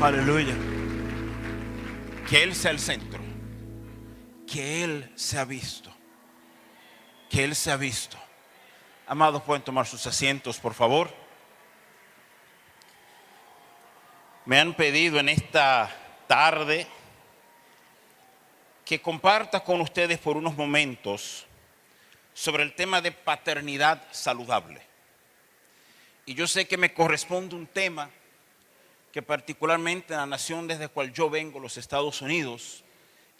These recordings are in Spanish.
Aleluya. Que Él sea el centro. Que Él sea visto. Que Él sea visto. Amados, pueden tomar sus asientos, por favor. Me han pedido en esta tarde que comparta con ustedes por unos momentos sobre el tema de paternidad saludable. Y yo sé que me corresponde un tema que particularmente en la nación desde la cual yo vengo, los Estados Unidos,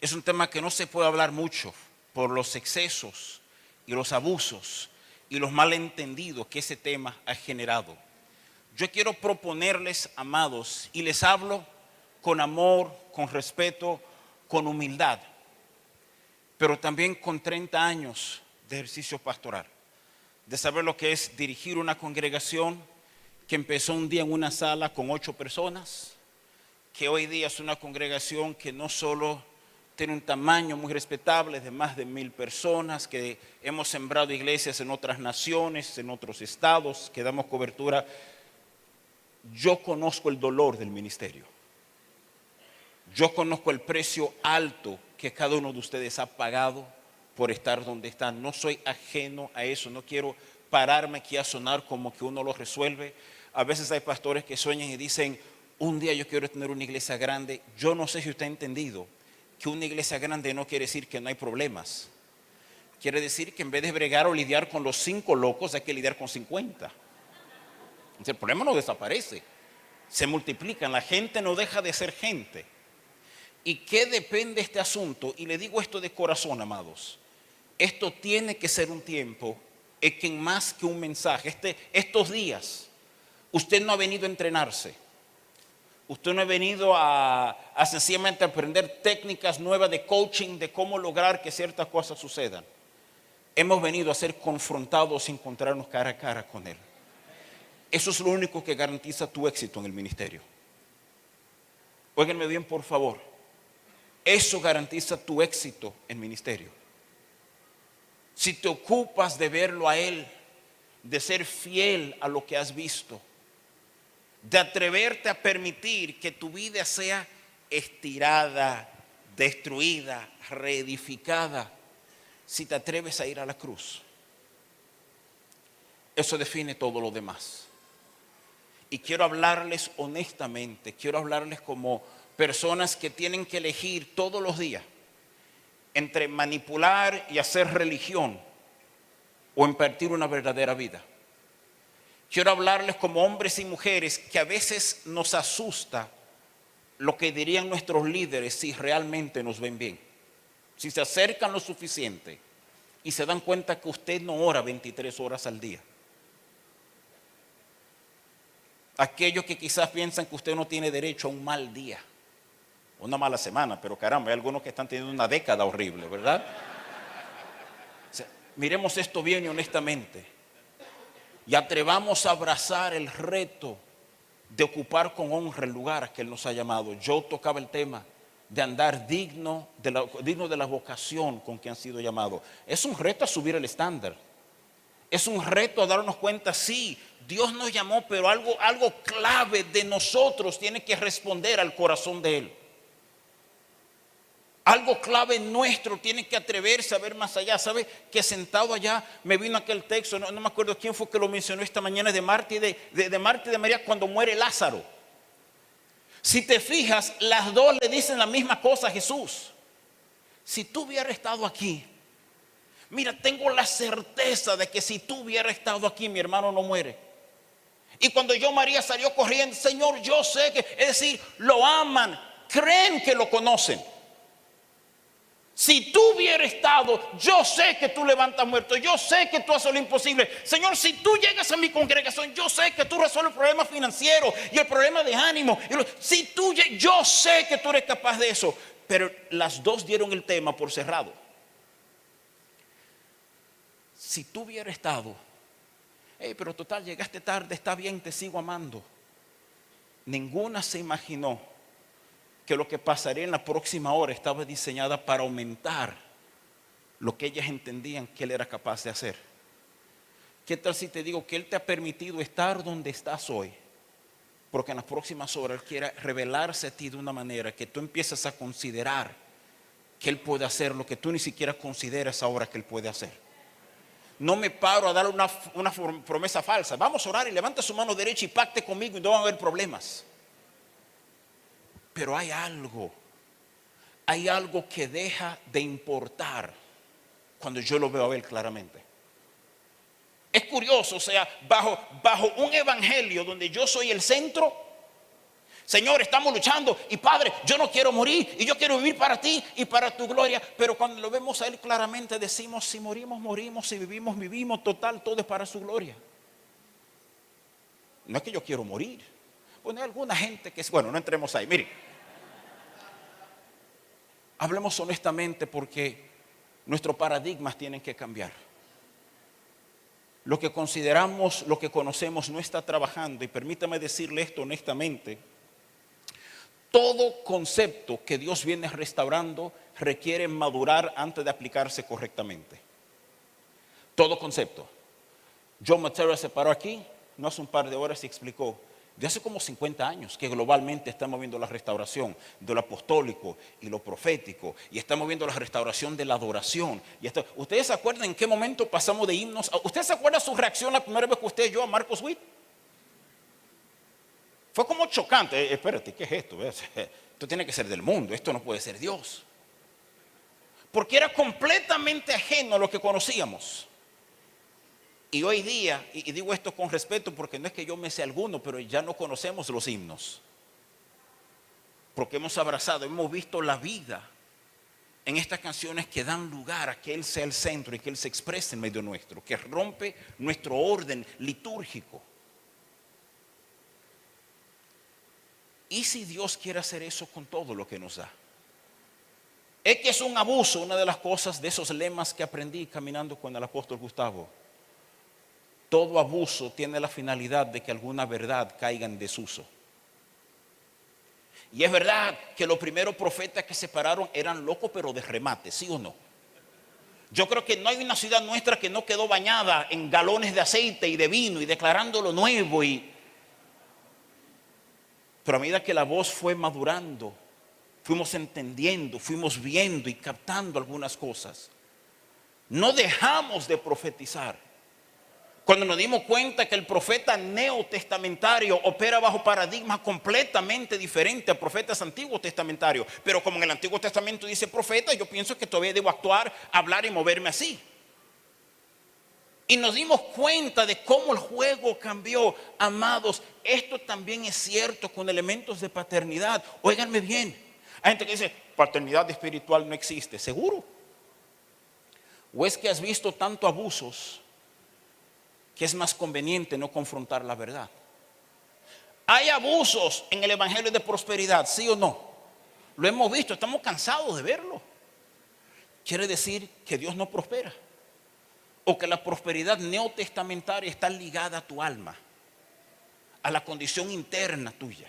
es un tema que no se puede hablar mucho por los excesos y los abusos y los malentendidos que ese tema ha generado. Yo quiero proponerles, amados, y les hablo con amor, con respeto, con humildad, pero también con 30 años de ejercicio pastoral, de saber lo que es dirigir una congregación que empezó un día en una sala con 8 personas, que hoy día es una congregación que no solo tiene un tamaño muy respetable de más de 1000 personas, que hemos sembrado iglesias en otras naciones, en otros estados, que damos cobertura. Yo conozco el dolor del ministerio. Yo conozco el precio alto que cada uno de ustedes ha pagado por estar donde están. No soy ajeno a eso, no quiero pararme aquí a sonar como que uno lo resuelve. A veces hay pastores que sueñan y dicen, un día yo quiero tener una iglesia grande. Yo no sé si usted ha entendido que una iglesia grande no quiere decir que no hay problemas. Quiere decir que en vez de bregar o lidiar con los 5 locos, hay que lidiar con 50. Entonces, el problema no desaparece, se multiplican, la gente no deja de ser gente. ¿Y qué depende este asunto? Y le digo esto de corazón, amados. Esto tiene que ser un tiempo en que más que un mensaje, estos días, usted no ha venido a entrenarse. Usted no ha venido a sencillamente aprender técnicas nuevas de coaching, de cómo lograr que ciertas cosas sucedan. Hemos venido a ser confrontados y encontrarnos cara a cara con Él. Eso es lo único que garantiza tu éxito en el ministerio. Óiganme bien, por favor. Eso garantiza tu éxito en ministerio. Si te ocupas de verlo a Él, de ser fiel a lo que has visto, de atreverte a permitir que tu vida sea estirada, destruida, reedificada, si te atreves a ir a la cruz, eso define todo lo demás. Y quiero hablarles honestamente, quiero hablarles como personas que tienen que elegir todos los días entre manipular y hacer religión o impartir una verdadera vida. Quiero hablarles como hombres y mujeres que a veces nos asusta lo que dirían nuestros líderes si realmente nos ven bien. Si se acercan lo suficiente y se dan cuenta que usted no ora 23 horas al día. Aquellos que quizás piensan que usted no tiene derecho a un mal día, una mala semana, pero caramba, hay algunos que están teniendo una década horrible, ¿verdad? O sea, miremos esto bien y honestamente y atrevamos a abrazar el reto de ocupar con honra el lugar que Él nos ha llamado. Yo tocaba el tema de andar digno de la vocación con que han sido llamados. Es un reto a subir el estándar. Es un reto a darnos cuenta, sí, Dios nos llamó, pero algo clave de nosotros tiene que responder al corazón de Él. Algo clave nuestro tiene que atreverse a ver más allá. ¿Sabe? Que sentado allá me vino aquel texto, no me acuerdo quién fue que lo mencionó esta mañana, de Marta y de María cuando muere Lázaro. Si te fijas, las dos le dicen la misma cosa a Jesús. Si tú hubieras estado aquí, mira, tengo la certeza de que si tú hubieras estado aquí, mi hermano no muere. Y cuando María salió corriendo, Señor, yo sé que, es decir, lo aman, creen que lo conocen. Si tú hubieras estado, yo sé que tú levantas muertos, yo sé que tú haces lo imposible. Señor, si tú llegas a mi congregación, yo sé que tú resuelves el problema financiero y el problema de ánimo. Yo sé que tú eres capaz de eso. Pero las dos dieron el tema por cerrado. Si tú hubieras estado, pero total, llegaste tarde, está bien, te sigo amando. Ninguna se imaginó que lo que pasaría en la próxima hora estaba diseñada para aumentar lo que ellas entendían que Él era capaz de hacer. ¿Qué tal si te digo que Él te ha permitido estar donde estás hoy? porque en las próximas horas Él quiere revelarse a ti de una manera que tú empiezas a considerar que Él puede hacer lo que tú ni siquiera consideras ahora que Él puede hacer. No me paro a darle una promesa falsa. Vamos a orar y levanta su mano derecha y pacte conmigo y no van a haber problemas. Pero hay algo que deja de importar cuando yo lo veo a Él claramente. Es curioso, o sea, bajo un evangelio donde yo soy el centro, Señor, estamos luchando y Padre, yo no quiero morir y yo quiero vivir para ti y para tu gloria. Pero cuando lo vemos a Él claramente decimos, si morimos, morimos, si vivimos, vivimos, total, todo es para su gloria. No es que yo quiero morir. Bueno, hay alguna gente que es, bueno, no entremos ahí, miren. Hablemos honestamente porque nuestros paradigmas tienen que cambiar. Lo que consideramos, lo que conocemos no está trabajando y permítame decirle esto honestamente. Todo concepto que Dios viene restaurando requiere madurar antes de aplicarse correctamente. Todo concepto. John Matera se paró aquí, no hace un par de horas y explicó, de hace como 50 años que globalmente estamos viendo la restauración de lo apostólico y lo profético, y estamos viendo la restauración de la adoración. ¿Ustedes se acuerdan en qué momento pasamos de himnos? ¿Usted se acuerda su reacción la primera vez que usted oyó a Marcos Witt? Fue como chocante. Espérate, ¿qué es esto? Esto tiene que ser del mundo, esto no puede ser Dios. Porque era completamente ajeno a lo que conocíamos. Y hoy día, y digo esto con respeto porque no es que yo me sé alguno, pero ya no conocemos los himnos. Porque hemos abrazado, hemos visto la vida en estas canciones que dan lugar a que Él sea el centro y que Él se exprese en medio nuestro, que rompe nuestro orden litúrgico. ¿Y si Dios quiere hacer eso con todo lo que nos da? Es que es un abuso, una de las cosas de esos lemas que aprendí caminando con el apóstol Gustavo. Todo abuso tiene la finalidad de que alguna verdad caiga en desuso. Y es verdad que los primeros profetas que se pararon eran locos pero de remate, ¿sí o no? Yo creo que no hay una ciudad nuestra que no quedó bañada en galones de aceite y de vino y declarando lo nuevo. Pero a medida que la voz fue madurando, fuimos entendiendo, fuimos viendo y captando algunas cosas. No dejamos de profetizar. Cuando nos dimos cuenta que el profeta neotestamentario opera bajo paradigmas completamente diferentes a profetas antiguos testamentarios. Pero como en el Antiguo Testamento dice profeta, yo pienso que todavía debo actuar, hablar y moverme así. Y nos dimos cuenta de cómo el juego cambió. Amados, esto también es cierto con elementos de paternidad. Óiganme bien. Hay gente que dice, paternidad espiritual no existe. ¿Seguro? ¿O es que has visto tanto abusos que es más conveniente no confrontar la verdad? ¿Hay abusos en el evangelio de prosperidad? ¿Sí o no? Lo hemos visto, estamos cansados de verlo. Quiere decir que Dios no prospera. O que la prosperidad neotestamentaria está ligada a tu alma, a la condición interna tuya.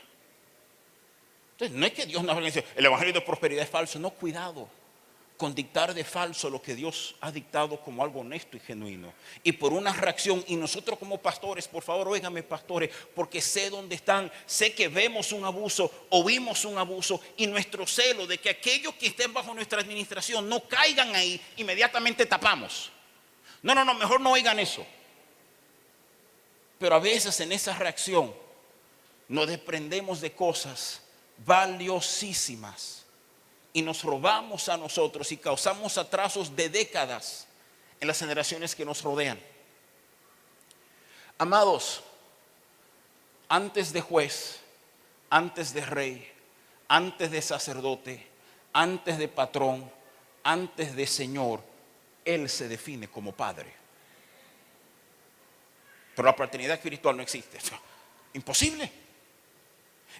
Entonces no es que Dios nos dice, el evangelio de prosperidad es falso. No, cuidado con dictar de falso lo que Dios ha dictado como algo honesto y genuino. Y por una reacción, y nosotros como pastores, por favor, óiganme pastores, porque sé dónde están, sé que vemos un abuso, oímos un abuso, y nuestro celo de que aquellos que estén bajo nuestra administración no caigan ahí, inmediatamente tapamos. No, mejor no oigan eso. Pero a veces en esa reacción nos desprendemos de cosas valiosísimas y nos robamos a nosotros y causamos atrasos de décadas en las generaciones que nos rodean. Amados, antes de juez, antes de rey, antes de sacerdote, antes de patrón, antes de señor, Él se define como Padre. Pero la paternidad espiritual no existe. Imposible.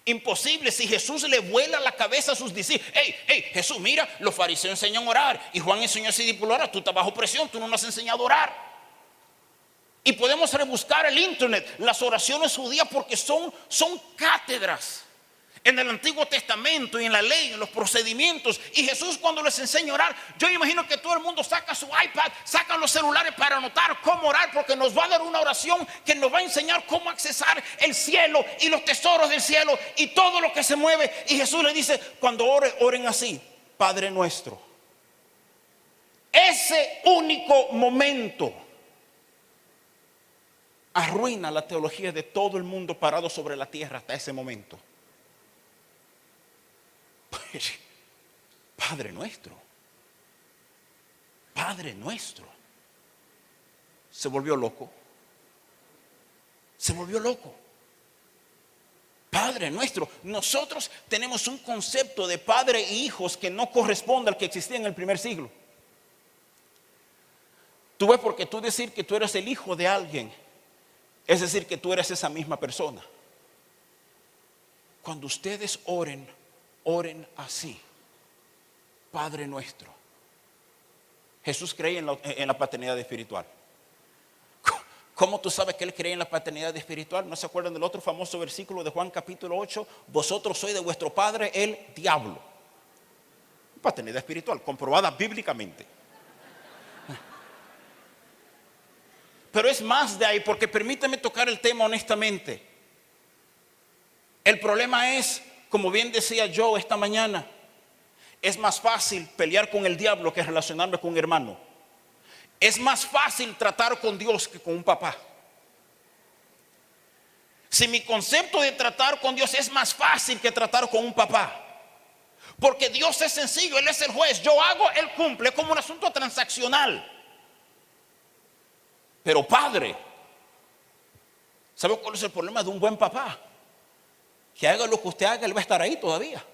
Imposible. Si Jesús le vuela la cabeza a sus discípulos. Hey, Jesús, mira, los fariseos enseñan a orar y Juan enseñó a sus discípulos a orar. Tú estás bajo presión, tú no nos has enseñado a orar. Y podemos rebuscar el internet, las oraciones judías, porque son cátedras. en el Antiguo Testamento y en la ley, en los procedimientos. Y Jesús, cuando les enseña a orar, yo imagino que todo el mundo saca su iPad, sacan los celulares para anotar cómo orar, porque nos va a dar una oración que nos va a enseñar cómo accesar el cielo y los tesoros del cielo y todo lo que se mueve. Y Jesús le dice, cuando oren así: Padre nuestro. Ese único momento arruina la teología de todo el mundo parado sobre la tierra hasta ese momento. Padre nuestro, Padre nuestro. Se volvió loco. Se volvió loco. Padre nuestro. Nosotros tenemos un concepto de padre e hijos que no corresponde al que existía en el primer siglo. Tú ves, porque tú decir que tú eres el hijo de alguien, es decir, que tú eres esa misma persona. Cuando ustedes oren, oren así: Padre nuestro. Jesús creía en la paternidad espiritual. ¿Cómo tú sabes que él creía en la paternidad espiritual? ¿No se acuerdan del otro famoso versículo de Juan capítulo 8? Vosotros sois de vuestro padre el diablo. Paternidad espiritual, comprobada bíblicamente. Pero es más de ahí, porque permíteme tocar el tema honestamente. El problema es, como bien decía yo esta mañana, es más fácil pelear con el diablo que relacionarme con un hermano. Es más fácil tratar con Dios que con un papá. Si mi concepto de tratar con Dios es más fácil que tratar con un papá, porque Dios es sencillo, Él es el juez, yo hago, Él cumple, es como un asunto transaccional. Pero padre, ¿sabe cuál es el problema de un buen papá? Que haga lo que usted haga, Él va a estar ahí todavía.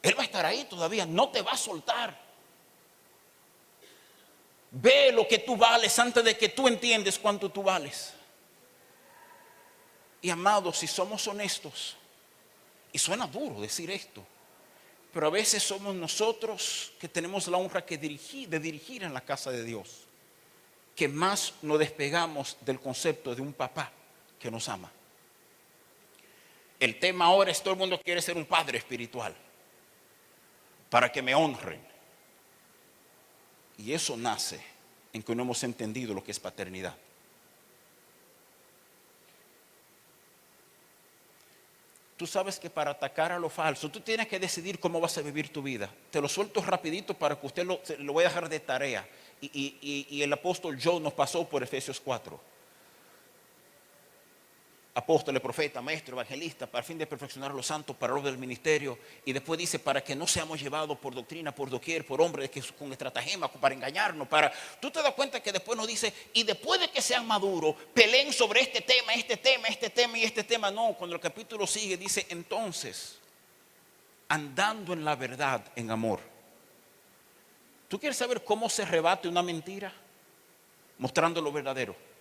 Él va a estar ahí todavía, no te va a soltar. Ve lo que tú vales antes de que tú entiendes cuánto tú vales. Y amados, si somos honestos, y suena duro decir esto, pero a veces somos nosotros que tenemos la honra de dirigir en la casa de Dios, que más nos despegamos del concepto de un papá que nos ama. El tema ahora es: todo el mundo quiere ser un padre espiritual para que me honren. Y eso nace en que no hemos entendido lo que es paternidad. Tú sabes que para atacar a lo falso, tú tienes que decidir cómo vas a vivir tu vida. Te lo suelto rapidito para que usted lo voy a dejar de tarea. Y el apóstol John nos pasó por Efesios 4. Apóstol, profeta, maestro, evangelista, para el fin de perfeccionar a los santos, para la obra del ministerio. Y después dice: para que no seamos llevados por doctrina, por doquier, por hombres que con estratagema, para engañarnos. Tú te das cuenta que después nos dice: y después de que sean maduros, peleen sobre este tema y este tema. No, cuando el capítulo sigue dice: entonces, andando en la verdad, en amor. ¿Tú quieres saber cómo se rebate una mentira? Mostrando lo verdadero.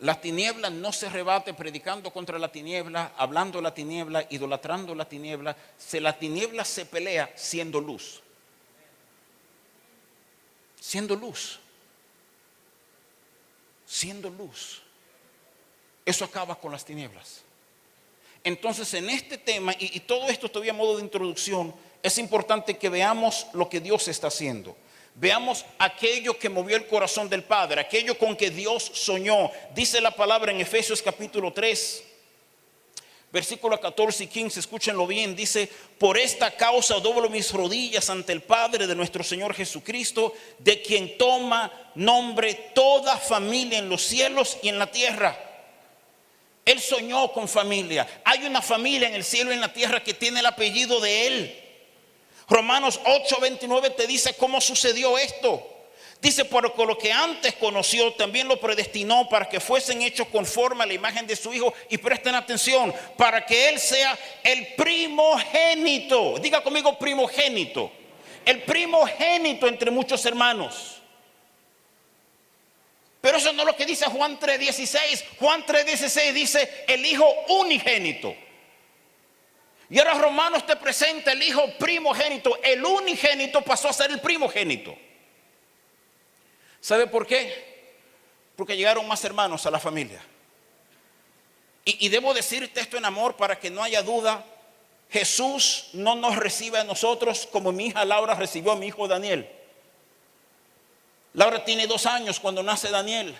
Las tinieblas no se rebate predicando contra la tiniebla, hablando la tiniebla, idolatrando la tiniebla. La tiniebla se pelea siendo luz. Siendo luz. Siendo luz. Eso acaba con las tinieblas. Entonces, en este tema, y todo esto todavía a modo de introducción, es importante que veamos lo que Dios está haciendo. Veamos aquello que movió el corazón del Padre, aquello con que Dios soñó. Dice la palabra en Efesios capítulo 3, versículos 14 y 15, escúchenlo bien. Dice: por esta causa doblo mis rodillas ante el Padre de nuestro Señor Jesucristo, de quien toma nombre toda familia en los cielos y en la tierra. Él soñó con familia. Hay una familia en el cielo y en la tierra que tiene el apellido de Él. Romanos 8:29 te dice cómo sucedió esto. Dice: porque lo que antes conoció también lo predestinó para que fuesen hechos conforme a la imagen de su Hijo. Y presten atención: para que Él sea el primogénito. Diga conmigo: primogénito. El primogénito entre muchos hermanos. Pero eso no es lo que dice Juan 3:16. Juan 3:16 dice: el Hijo unigénito. Y ahora Romanos te presenta el Hijo primogénito. El unigénito pasó a ser el primogénito. ¿Sabe por qué? porque llegaron más hermanos a la familia. Y debo decirte esto en amor para que no haya duda. Jesús no nos recibe a nosotros como mi hija Laura recibió a mi hijo Daniel. Laura tiene 2 años cuando nace Daniel.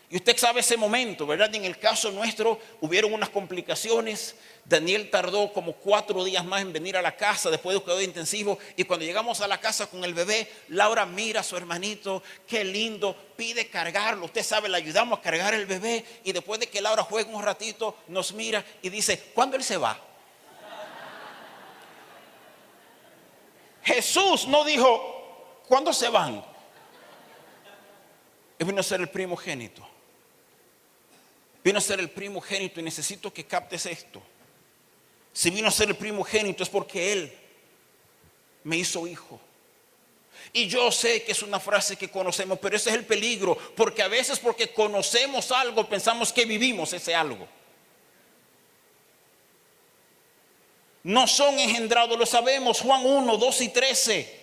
Y usted sabe ese momento, ¿verdad? Y en el caso nuestro hubieron unas complicaciones. Daniel tardó como 4 días más en venir a la casa después de cuidado intensivo. Y cuando llegamos a la casa con el bebé, Laura mira a su hermanito, qué lindo, pide cargarlo. Usted sabe, le ayudamos a cargar el bebé. Y después de que Laura juega un ratito, nos mira y dice, ¿cuándo él se va? Jesús no dijo, ¿cuándo se van? Él vino a ser el primogénito. Vino a ser el primogénito y necesito que captes esto. Si vino a ser el primogénito es porque Él me hizo hijo. Y yo sé que es una frase que conocemos, pero ese es el peligro. Porque a veces porque conocemos algo pensamos que vivimos ese algo. No son engendrados, lo sabemos. Juan 1, 2 y 13.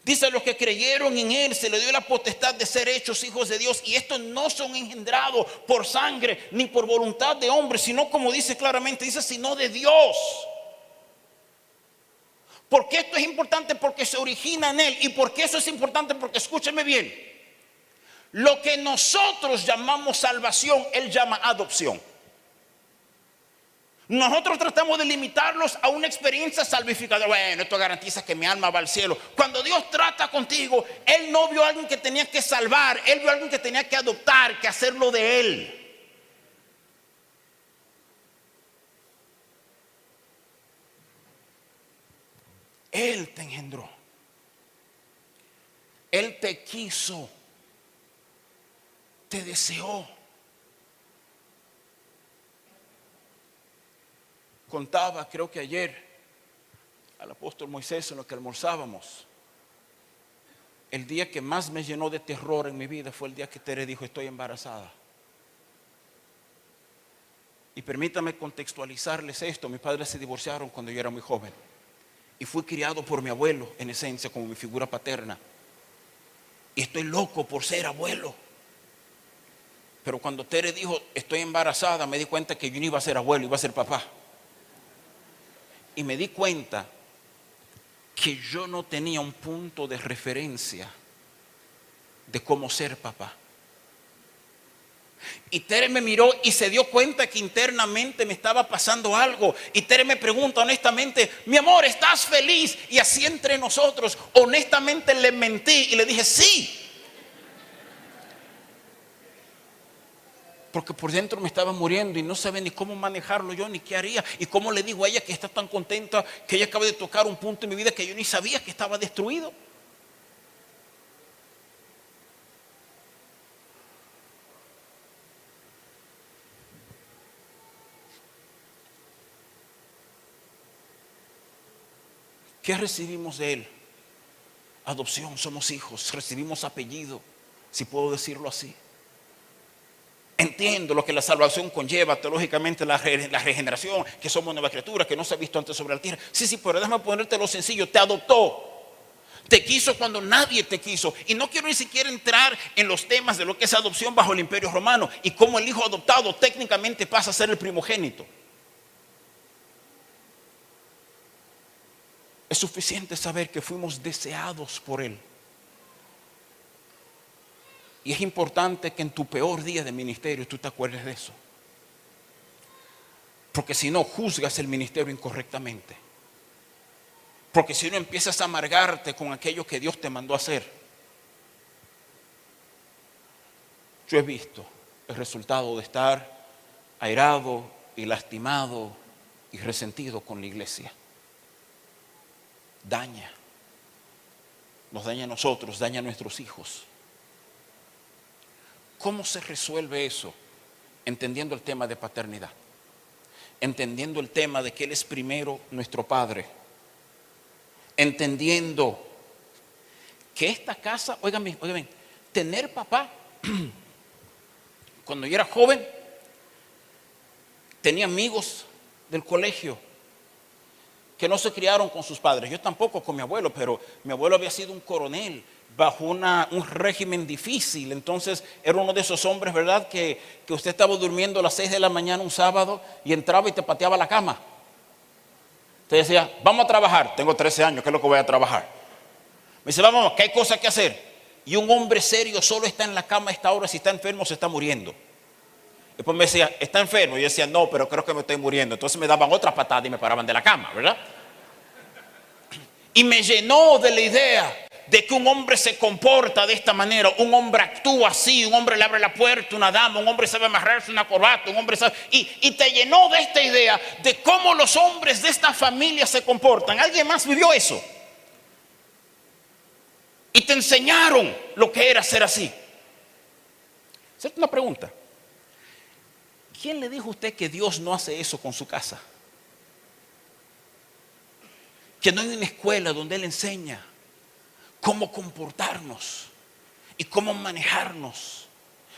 Dice, los que creyeron en Él se le dio la potestad de ser hechos hijos de Dios. Y estos no son engendrados por sangre ni por voluntad de hombre, sino como dice claramente, dice, sino de Dios. ¿Por qué esto es importante? Porque se origina en Él. ¿Y por qué eso es importante? Porque escúcheme bien. Lo que nosotros llamamos salvación, Él llama adopción. Nosotros tratamos de limitarlos a una experiencia salvificadora. Bueno, esto garantiza que mi alma va al cielo. Cuando Dios trata contigo, Él no vio a alguien que tenía que salvar. Él vio a alguien que tenía que adoptar, que hacerlo de Él. Él te engendró. Él te quiso. Te deseó. Contaba, creo que ayer, al apóstol Moisés en lo que almorzábamos. El día que más me llenó de terror en mi vida fue el día que Tere dijo, estoy embarazada. Y permítame contextualizarles esto. Mis padres se divorciaron cuando yo era muy joven. Y fui criado por mi abuelo, en esencia, como mi figura paterna. Y estoy loco por ser abuelo. Pero cuando Tere dijo, estoy embarazada, me di cuenta que yo no iba a ser abuelo, iba a ser papá. Y me di cuenta que yo no tenía un punto de referencia de cómo ser papá. Y Tere me miró y se dio cuenta que internamente me estaba pasando algo. Y Tere me pregunta honestamente, mi amor, ¿estás feliz? Y así entre nosotros, honestamente le mentí y le dije, sí. Porque por dentro me estaba muriendo y no sabía ni cómo manejarlo yo, ni qué haría. Y cómo le digo a ella que está tan contenta, que ella acaba de tocar un punto en mi vida que yo ni sabía que estaba destruido. ¿Qué recibimos de Él? Adopción, somos hijos, recibimos apellido, si puedo decirlo así. Entiendo lo que la salvación conlleva, teológicamente la regeneración, que somos nueva criatura, que no se ha visto antes sobre la tierra. Sí, pero déjame ponerte lo sencillo, te adoptó. Te quiso cuando nadie te quiso. Y no quiero ni siquiera entrar en los temas de lo que es adopción bajo el Imperio Romano y cómo el hijo adoptado técnicamente pasa a ser el primogénito. Es suficiente saber que fuimos deseados por Él. Y es importante que en tu peor día de ministerio tú te acuerdes de eso. Porque si no, juzgas el ministerio incorrectamente. Porque si no, empiezas a amargarte con aquello que Dios te mandó a hacer. Yo he visto el resultado de estar airado y lastimado y resentido con la iglesia. Daña. Nos daña a nosotros, daña a nuestros hijos. ¿Cómo se resuelve eso? Entendiendo el tema de paternidad. Entendiendo el tema de que Él es primero nuestro Padre. Entendiendo que esta casa, óigame, tener papá. Cuando yo era joven, tenía amigos del colegio que no se criaron con sus padres. Yo tampoco con mi abuelo, pero mi abuelo había sido un coronel bajo un régimen difícil. Entonces era uno de esos hombres, ¿verdad? Que usted estaba durmiendo a las 6 de la mañana un sábado y entraba y te pateaba la cama. Te decía, vamos a trabajar. Tengo 13 años, ¿qué es lo que voy a trabajar? Me dice, vamos, que hay cosas que hacer. Y un hombre serio solo está en la cama a esta hora, si está enfermo se está muriendo. Después me decía, ¿está enfermo? Y yo decía, no, pero creo que me estoy muriendo. Entonces me daban otra patada y me paraban de la cama, ¿verdad? Y me llenó de la idea de que un hombre se comporta de esta manera, un hombre actúa así, un hombre le abre la puerta a una dama, un hombre sabe amarrarse una corbata, un hombre sabe... Y te llenó de esta idea de cómo los hombres de esta familia se comportan. ¿Alguien más vivió eso? Y te enseñaron lo que era ser así. Hacerte una pregunta. ¿Quién le dijo a usted que Dios no hace eso con su casa? Que no hay una escuela donde Él enseña cómo comportarnos y cómo manejarnos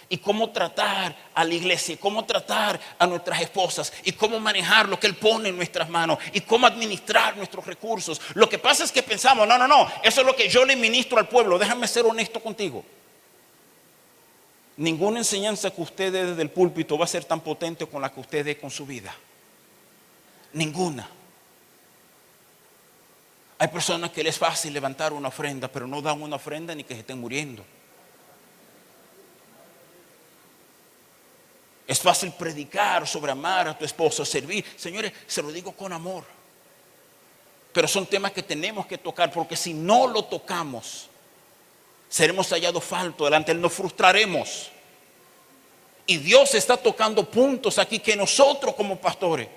y cómo tratar a la iglesia y cómo tratar a nuestras esposas y cómo manejar lo que Él pone en nuestras manos y cómo administrar nuestros recursos. Lo que pasa es que pensamos, no, eso es lo que yo le ministro al pueblo. Déjame ser honesto contigo. Ninguna enseñanza que usted dé desde el púlpito va a ser tan potente con la que usted dé con su vida. Ninguna. Hay personas que les es fácil levantar una ofrenda, pero no dan una ofrenda ni que se estén muriendo. Es fácil predicar sobre amar a tu esposo, servir. Señores, se lo digo con amor. Pero son temas que tenemos que tocar, porque si no lo tocamos, seremos hallados faltos delante de Él, nos frustraremos. Y Dios está tocando puntos aquí que nosotros como pastores,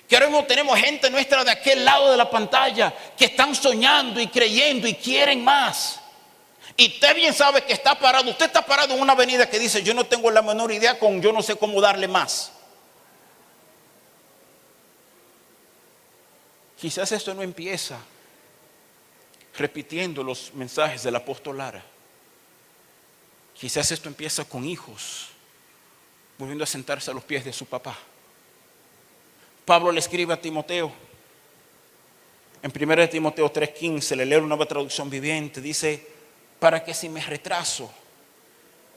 que ahora mismo tenemos gente nuestra de aquel lado de la pantalla que están soñando y creyendo y quieren más. Y usted bien sabe que está parado. Usted está parado en una avenida que dice, yo no tengo la menor idea con yo no sé cómo darle más. Quizás esto no empieza repitiendo los mensajes del apóstol Lara. Quizás esto empieza con hijos volviendo a sentarse a los pies de su papá. Pablo le escribe a Timoteo, en 1 Timoteo 3:15, le leo una nueva traducción viviente, dice, para que si me retraso,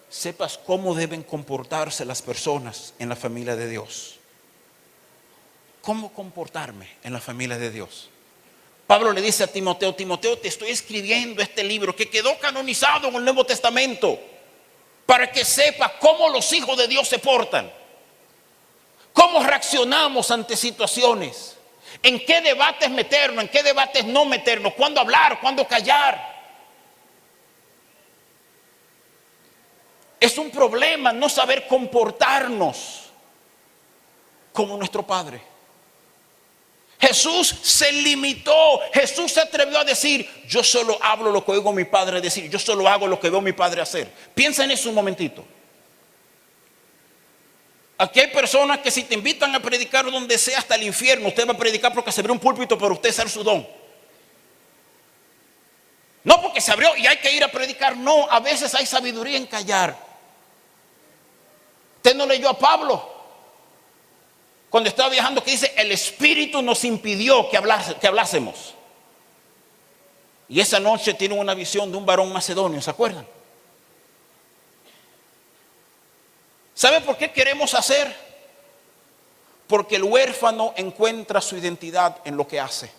sepas cómo deben comportarse las personas en la familia de Dios. ¿Cómo comportarme en la familia de Dios? Pablo le dice a Timoteo, Timoteo, te estoy escribiendo este libro que quedó canonizado en el Nuevo Testamento, para que sepas cómo los hijos de Dios se portan. ¿Cómo reaccionamos ante situaciones? ¿En qué debates meternos? ¿En qué debates no meternos? ¿Cuándo hablar? ¿Cuándo callar? Es un problema no saber comportarnos como nuestro Padre. Jesús se limitó. Jesús se atrevió a decir, yo solo hablo lo que oigo a mi Padre decir. Yo solo hago lo que veo a mi Padre hacer. Piensa en eso un momentito. Aquí hay personas que si te invitan a predicar donde sea hasta el infierno, usted va a predicar porque se abrió un púlpito para usted ser su don. No porque se abrió y hay que ir a predicar. No, a veces hay sabiduría en callar. Usted no leyó a Pablo cuando estaba viajando, que dice, el Espíritu nos impidió que hablásemos. Y esa noche tiene una visión de un varón macedonio, ¿se acuerdan? ¿Sabe por qué queremos hacer? Porque el huérfano encuentra su identidad en lo que hace.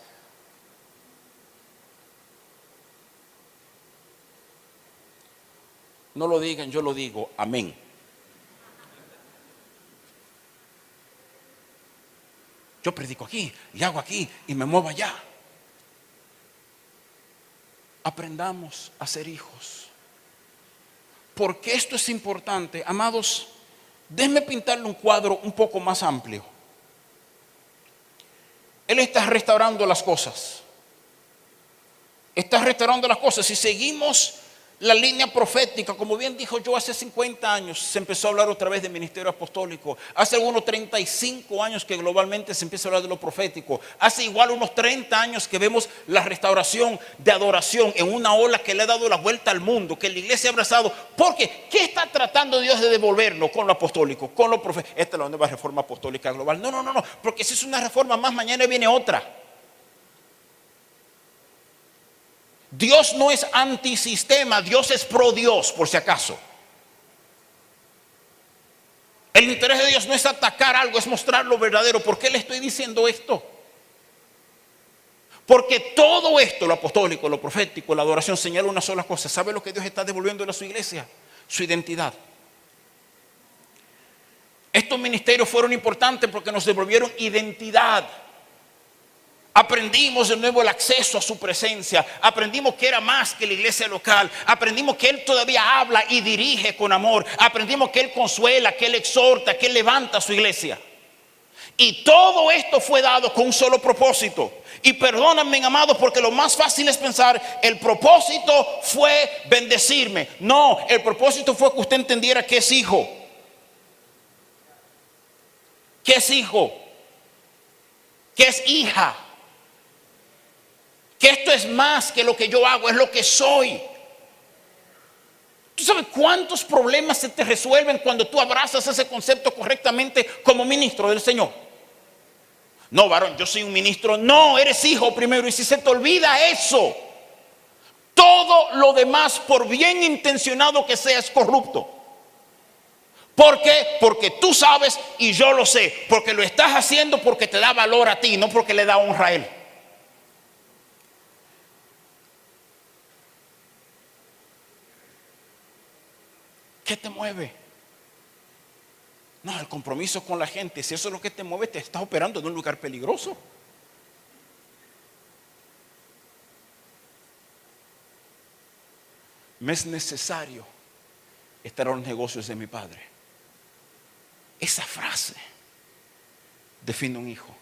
No lo digan, yo lo digo, amén. Yo predico aquí y hago aquí y me muevo allá. Aprendamos a ser hijos. Porque esto es importante, amados. Déjenme pintarle un cuadro un poco más amplio. Él está restaurando las cosas. Está restaurando las cosas. Si seguimos la línea profética, como bien dijo yo, hace 50 años se empezó a hablar otra vez de ministerio apostólico. Hace unos 35 años que globalmente se empieza a hablar de lo profético. Hace igual unos 30 años que vemos la restauración de adoración en una ola que le ha dado la vuelta al mundo, que la iglesia ha abrazado. Porque, ¿qué está tratando Dios de devolvernos con lo apostólico, con lo profético? Esta es la nueva reforma apostólica global. No, porque si es una reforma más, mañana viene otra. Dios no es antisistema, Dios es pro Dios, por si acaso. El interés de Dios no es atacar algo, es mostrar lo verdadero. ¿Por qué le estoy diciendo esto? Porque todo esto, lo apostólico, lo profético, la adoración, señala una sola cosa. ¿Sabe lo que Dios está devolviendo a su iglesia? Su identidad. Estos ministerios fueron importantes porque nos devolvieron identidad. Aprendimos de nuevo el acceso a su presencia. Aprendimos que era más que la iglesia local. Aprendimos que Él todavía habla y dirige con amor. Aprendimos que Él consuela, que Él exhorta, que Él levanta a su iglesia. Y todo esto fue dado con un solo propósito. Y perdónenme, amados, porque lo más fácil es pensar, el propósito fue bendecirme. No, el propósito fue que usted entendiera que es hijo. Que es hijo. Que es hija. Que esto es más que lo que yo hago, es lo que soy. ¿Tú sabes cuántos problemas se te resuelven cuando tú abrazas ese concepto correctamente como ministro del Señor? No, varón, yo soy un ministro. No, eres hijo primero. Y si se te olvida eso, todo lo demás, por bien intencionado que sea, es corrupto. ¿Por qué? Porque tú sabes y yo lo sé. Porque lo estás haciendo porque te da valor a ti, no porque le da honra a Él. ¿Qué te mueve? No, el compromiso con la gente. Si eso es lo que te mueve, te estás operando en un lugar peligroso. Me es necesario estar en los negocios de mi Padre. Esa frase define un hijo.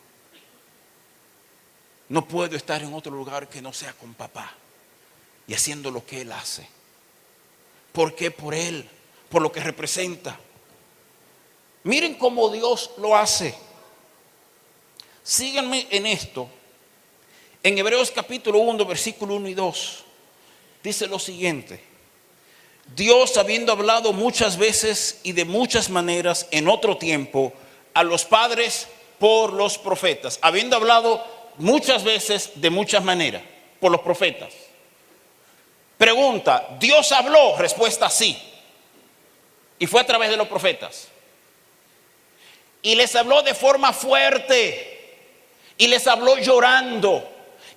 No puedo estar en otro lugar que no sea con papá y haciendo lo que Él hace. ¿Por qué? Por Él, por lo que representa. Miren cómo Dios lo hace. Síganme en esto. En Hebreos capítulo 1, versículo 1 y 2, dice lo siguiente: Dios, habiendo hablado muchas veces y de muchas maneras en otro tiempo a los padres por los profetas. Habiendo hablado muchas veces de muchas maneras por los profetas. Pregunta: ¿Dios habló? Respuesta: sí. Y fue a través de los profetas. Y les habló de forma fuerte. Y les habló llorando.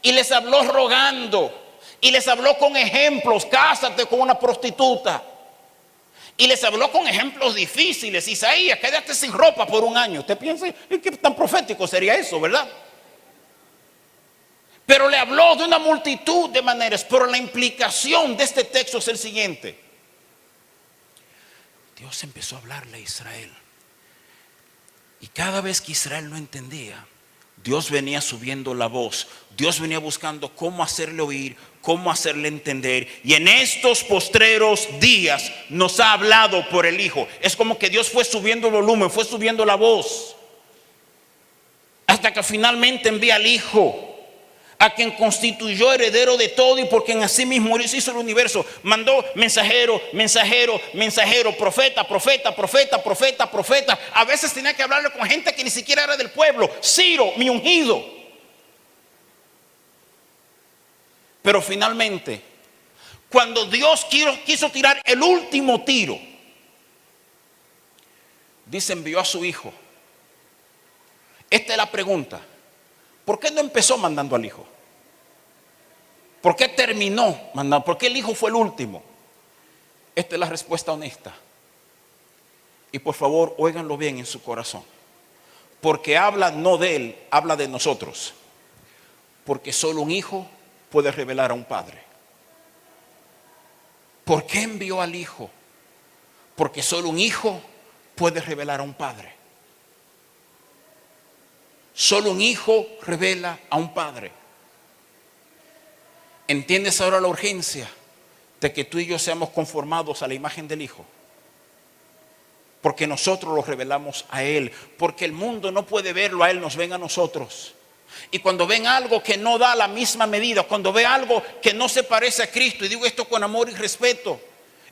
Y les habló rogando. Y les habló con ejemplos: cásate con una prostituta. Y les habló con ejemplos difíciles: Isaías, quédate sin ropa por un año. Usted piensa, ¿qué tan profético sería eso, verdad? Pero le habló de una multitud de maneras. Pero la implicación de este texto es el siguiente: Dios empezó a hablarle a Israel. Y cada vez que Israel no entendía, Dios venía subiendo la voz. Dios venía buscando cómo hacerle oír, cómo hacerle entender. Y en estos postreros días nos ha hablado por el Hijo. Es como que Dios fue subiendo el volumen, fue subiendo la voz, hasta que finalmente envía al Hijo, a quien constituyó heredero de todo y por quien así mismo hizo el universo. Mandó mensajero, mensajero, mensajero, profeta, profeta, profeta, profeta, profeta. A veces tenía que hablarle con gente que ni siquiera era del pueblo. Ciro, mi ungido. Pero finalmente, cuando Dios quiso tirar el último tiro, dice, envió a su Hijo. Esta es la pregunta: ¿por qué no empezó mandando al Hijo? ¿Por qué terminó mandando? ¿Por qué el Hijo fue el último? Esta es la respuesta honesta. Y por favor, óiganlo bien en su corazón. Porque habla no de Él, habla de nosotros. Porque solo un hijo puede revelar a un padre. ¿Por qué envió al Hijo? Porque solo un hijo puede revelar a un padre. Solo un hijo revela a un padre. ¿Entiendes ahora la urgencia de que tú y yo seamos conformados a la imagen del Hijo? Porque nosotros lo revelamos a Él. Porque el mundo no puede verlo a Él, nos ven a nosotros. Y cuando ven algo que no da la misma medida, cuando ve algo que no se parece a Cristo, y digo esto con amor y respeto,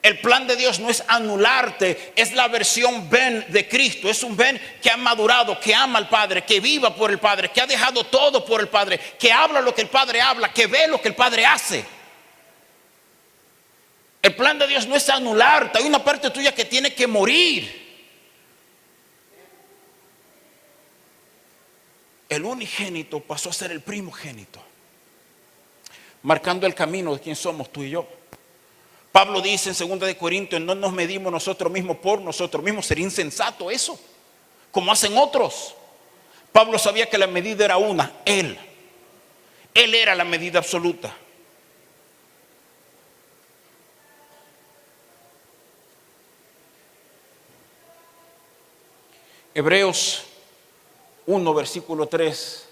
el plan de Dios no es anularte, es la versión Ben de Cristo. Es un Ben que ha madurado, que ama al Padre, que viva por el Padre, que ha dejado todo por el Padre, que habla lo que el Padre habla, que ve lo que el Padre hace. El plan de Dios no es anularte. Hay una parte tuya que tiene que morir. El unigénito pasó a ser el primogénito, marcando el camino de quién somos tú y yo. Pablo dice en 2 de Corintios: no nos medimos nosotros mismos por nosotros mismos. Sería insensato eso, como hacen otros. Pablo sabía que la medida era una, Él era la medida absoluta. Hebreos 1, versículo 3: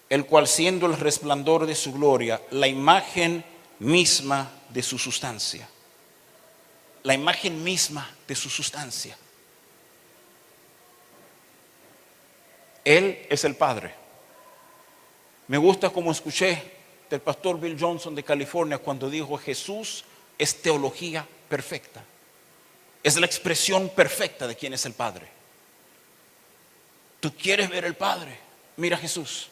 el cual, siendo el resplandor de su gloria, la imagen misma de su sustancia. La imagen misma de su sustancia. Él es el Padre. Me gusta como escuché del pastor Bill Johnson de California cuando dijo: Jesús es teología perfecta. Es la expresión perfecta de quién es el Padre. ¿Tú quieres ver el Padre? Mira a Jesús.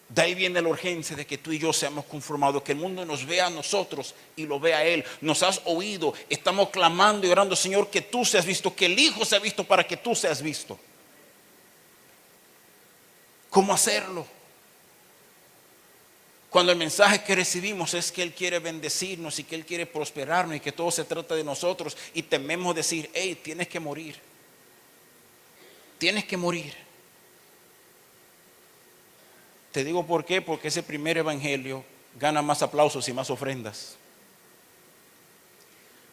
De ahí viene la urgencia de que tú y yo seamos conformados, que el mundo nos vea a nosotros y lo vea a Él. Nos has oído, estamos clamando y orando: Señor, que tú seas visto, que el Hijo sea visto para que tú seas visto. ¿Cómo hacerlo? Cuando el mensaje que recibimos es que Él quiere bendecirnos y que Él quiere prosperarnos y que todo se trata de nosotros, y tememos decir: hey, tienes que morir. Tienes que morir. Te digo por qué: porque ese primer evangelio gana más aplausos y más ofrendas.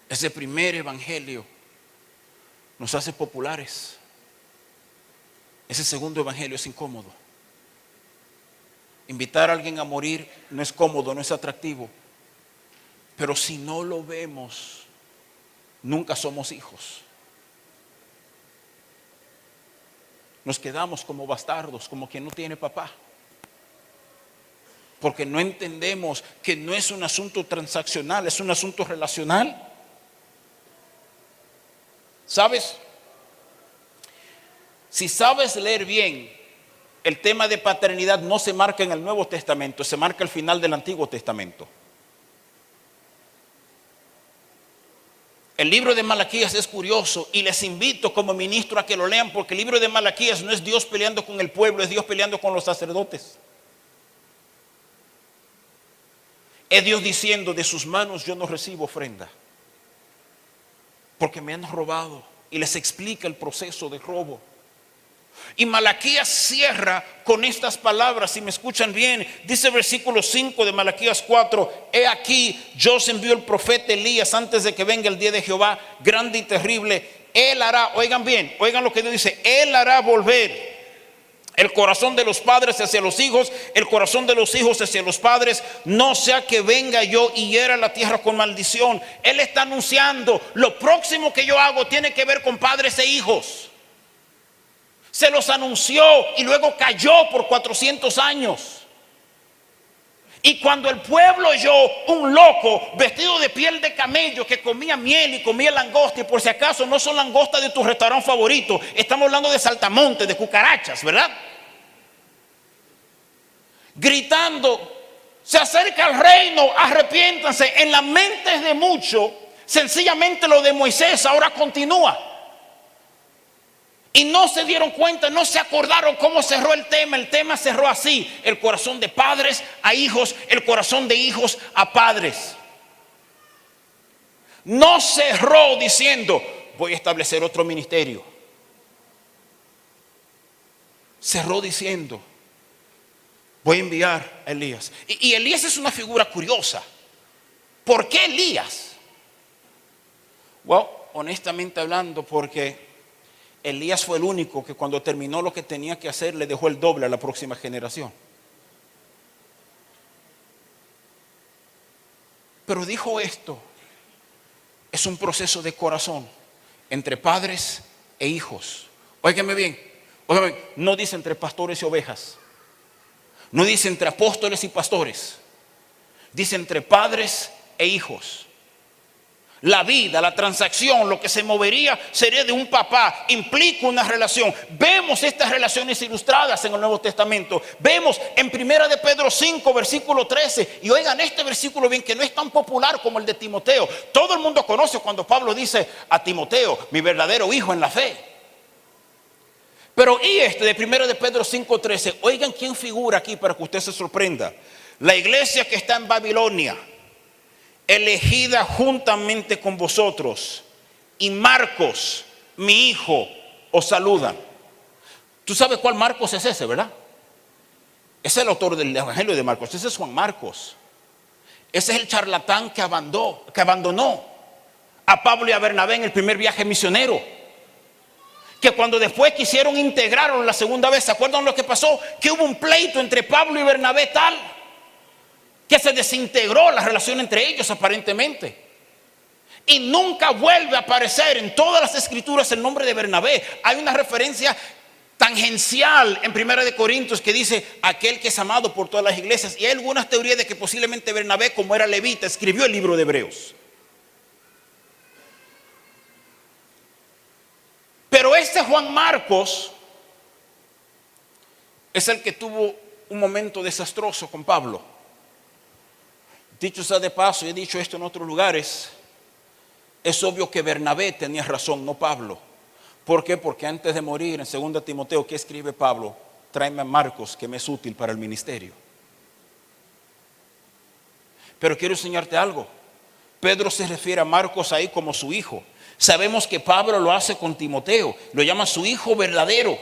Ese primer evangelio nos hace populares. Ese segundo evangelio es incómodo. Invitar a alguien a morir no es cómodo, no es atractivo. Pero si no lo vemos, nunca somos hijos. Nos quedamos como bastardos, como quien no tiene papá. Porque no entendemos que no es un asunto transaccional, es un asunto relacional. ¿Sabes? Si sabes leer bien, el tema de paternidad no se marca en el Nuevo Testamento, se marca al final del Antiguo Testamento. El libro de Malaquías es curioso y les invito como ministro a que lo lean, porque el libro de Malaquías no es Dios peleando con el pueblo, es Dios peleando con los sacerdotes. Es Dios diciendo: de sus manos yo no recibo ofrenda, porque me han robado. Y les explica el proceso de robo. Y Malaquías cierra con estas palabras, si me escuchan bien. Dice versículo 5 de Malaquías 4: he aquí, yo os envío el profeta Elías antes de que venga el día de Jehová grande y terrible. Él hará, oigan bien, oigan lo que Dios dice: Él hará volver el corazón de los padres hacia los hijos, el corazón de los hijos hacia los padres, no sea que venga yo y hiera la tierra con maldición. Él está anunciando: lo próximo que yo hago tiene que ver con padres e hijos. Se los anunció y luego cayó por 400 años. Y cuando el pueblo oyó un loco vestido de piel de camello que comía miel y comía langosta, y por si acaso no son langostas de tu restaurante favorito, estamos hablando de saltamontes, de cucarachas, ¿verdad? Gritando: se acerca el reino, arrepiéntanse. En las mentes de muchos, sencillamente lo de Moisés ahora continúa. Y no se dieron cuenta, no se acordaron cómo cerró el tema. El tema cerró así: el corazón de padres a hijos, el corazón de hijos a padres. No cerró diciendo: voy a establecer otro ministerio. Cerró diciendo: voy a enviar a Elías. Y Elías es una figura curiosa. ¿Por qué Elías? Bueno, honestamente hablando, porque Elías fue el único que cuando terminó lo que tenía que hacer le dejó el doble a la próxima generación. Pero dijo esto: es un proceso de corazón entre padres e hijos. Óigame bien, no dice entre pastores y ovejas, no dice entre apóstoles y pastores, dice entre padres e hijos. La vida, la transacción, lo que se movería sería de un papá, implica una relación. Vemos estas relaciones ilustradas en el Nuevo Testamento. Vemos en 1 de Pedro 5, versículo 13. Y oigan este versículo bien, que no es tan popular como el de Timoteo. Todo el mundo conoce cuando Pablo dice a Timoteo, mi verdadero hijo en la fe. Pero y este de 1 de Pedro 5, 13, oigan quién figura aquí para que usted se sorprenda. La iglesia que está en Babilonia, elegida juntamente con vosotros, y Marcos, mi hijo, os saludan. ¿Tú sabes cuál Marcos es ese, verdad? Ese es el autor del Evangelio de Marcos. Ese es Juan Marcos. Ese es el charlatán que abandonó a Pablo y a Bernabé en el primer viaje misionero. Que cuando después quisieron integrarlo la segunda vez, ¿se acuerdan lo que pasó? Que hubo un pleito entre Pablo y Bernabé tal que se desintegró la relación entre ellos aparentemente. Y nunca vuelve a aparecer en todas las escrituras el nombre de Bernabé. Hay una referencia tangencial en 1 de Corintios que dice aquel que es amado por todas las iglesias. Y hay algunas teorías de que posiblemente Bernabé, como era levita, escribió el libro de Hebreos. Pero este Juan Marcos es el que tuvo un momento desastroso con Pablo. Dicho sea de paso, y he dicho esto en otros lugares, es obvio que Bernabé tenía razón, no Pablo. ¿Por qué? Porque antes de morir, en 2 Timoteo, ¿qué escribe Pablo? Tráeme a Marcos, que me es útil para el ministerio. Pero quiero enseñarte algo. Pedro se refiere a Marcos ahí como su hijo. Sabemos que Pablo lo hace con Timoteo, lo llama su hijo verdadero.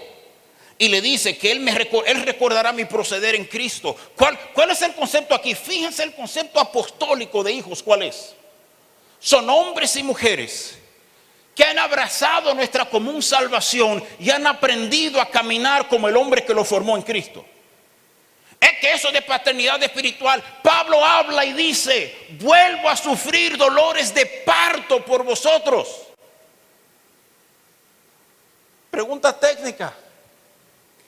Y le dice que él recordará mi proceder en Cristo. ¿Cuál es el concepto aquí? Fíjense el concepto apostólico de hijos. ¿Cuál es? Son hombres y mujeres que han abrazado nuestra común salvación y han aprendido a caminar como el hombre que lo formó en Cristo. Es que eso de paternidad espiritual, Pablo habla y dice, vuelvo a sufrir dolores de parto por vosotros. Pregunta técnica.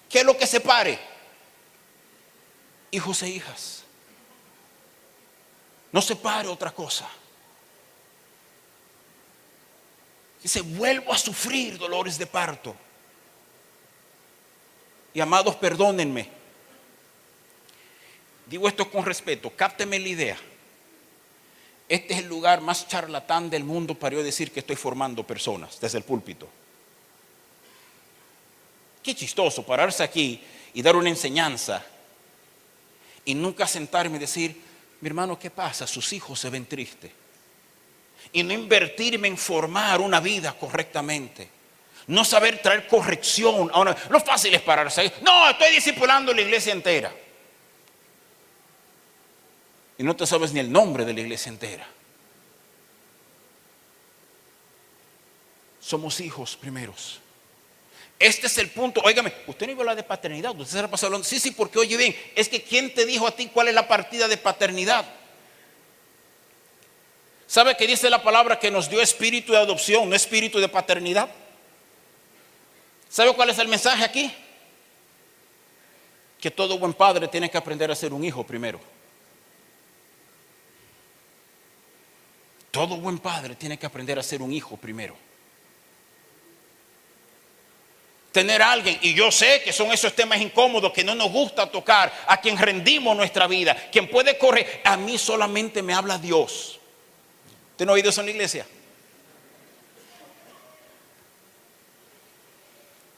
¿Qué es lo que separe? Hijos e hijas. No separe otra cosa. Dice, vuelvo a sufrir dolores de parto. Y amados, perdónenme. Digo esto con respeto, cápteme la idea. Este es el lugar más charlatán del mundo para yo decir que estoy formando personas desde el púlpito. Qué chistoso pararse aquí y dar una enseñanza y nunca sentarme y decir, mi hermano, ¿qué pasa? Sus hijos se ven tristes. Y no invertirme en formar una vida correctamente. No saber traer corrección. Ahora, lo fácil es pararse ahí. No, estoy discipulando la iglesia entera. Y no te sabes ni el nombre de la iglesia entera. Somos hijos primeros. Este es el punto. Óigame, usted no iba a hablar de paternidad. Usted se la pasa hablando. Sí, porque oye bien, es que ¿quién te dijo a ti cuál es la partida de paternidad? ¿Sabe que dice la palabra que nos dio espíritu de adopción, no espíritu de paternidad? ¿Sabe cuál es el mensaje aquí? Que todo buen padre tiene que aprender a ser un hijo primero. Todo buen padre tiene que aprender a ser un hijo primero. Tener a alguien, y yo sé que son esos temas incómodos que no nos gusta tocar, a quien rendimos nuestra vida, quien puede correr. A mí solamente me habla Dios. ¿Usted no ha oído eso en la iglesia?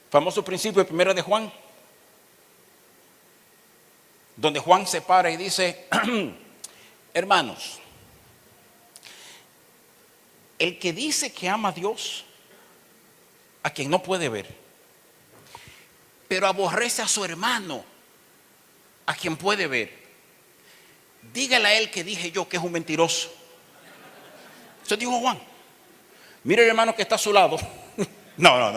Famoso principio de 1 de Juan, donde Juan se para y dice, hermanos, el que dice que ama a Dios, a quien no puede ver, pero aborrece a su hermano, a quien puede ver, dígale a él que dije yo que es un mentiroso. Eso dijo Juan. Mire el hermano que está a su lado. No.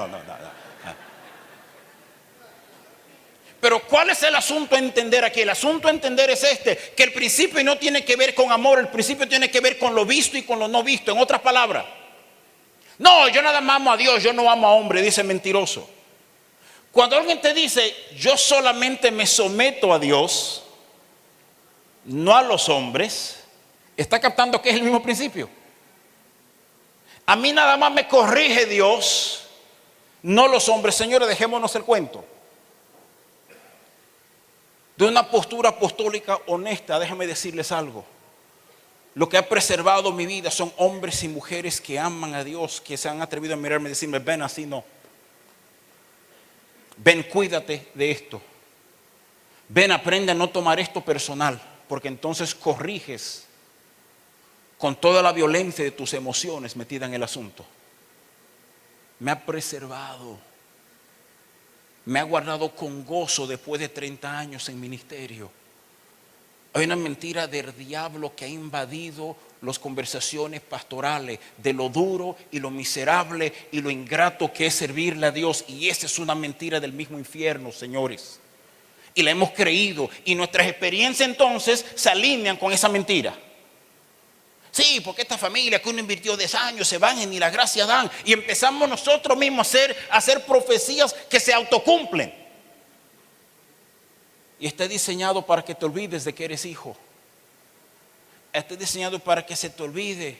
Pero ¿cuál es el asunto a entender aquí? El asunto a entender es este, que el principio no tiene que ver con amor, el principio tiene que ver con lo visto y con lo no visto. En otras palabras, no, yo nada más amo a Dios, yo no amo a hombre, dice mentiroso. Cuando alguien te dice, yo solamente me someto a Dios, no a los hombres, está captando que es el mismo principio. A mí nada más me corrige Dios, no los hombres. Señores, dejémonos el cuento. De una postura apostólica honesta, déjenme decirles algo. Lo que ha preservado mi vida son hombres y mujeres que aman a Dios, que se han atrevido a mirarme y decirme: ven, así no. Ven, cuídate de esto. Ven, aprende a no tomar esto personal, porque entonces corriges con toda la violencia de tus emociones metida en el asunto. Me ha preservado. Me ha guardado con gozo después de 30 años en ministerio. Hay una mentira del diablo que ha invadido las conversaciones pastorales de lo duro y lo miserable y lo ingrato que es servirle a Dios. Y esa es una mentira del mismo infierno, señores. Y la hemos creído. Y nuestras experiencias entonces se alinean con esa mentira. Sí, porque esta familia que uno invirtió 10 años se van y ni la gracia dan. Y empezamos nosotros mismos a hacer profecías que se autocumplen. Y está diseñado para que te olvides de que eres hijo. Está diseñado para que se te olvide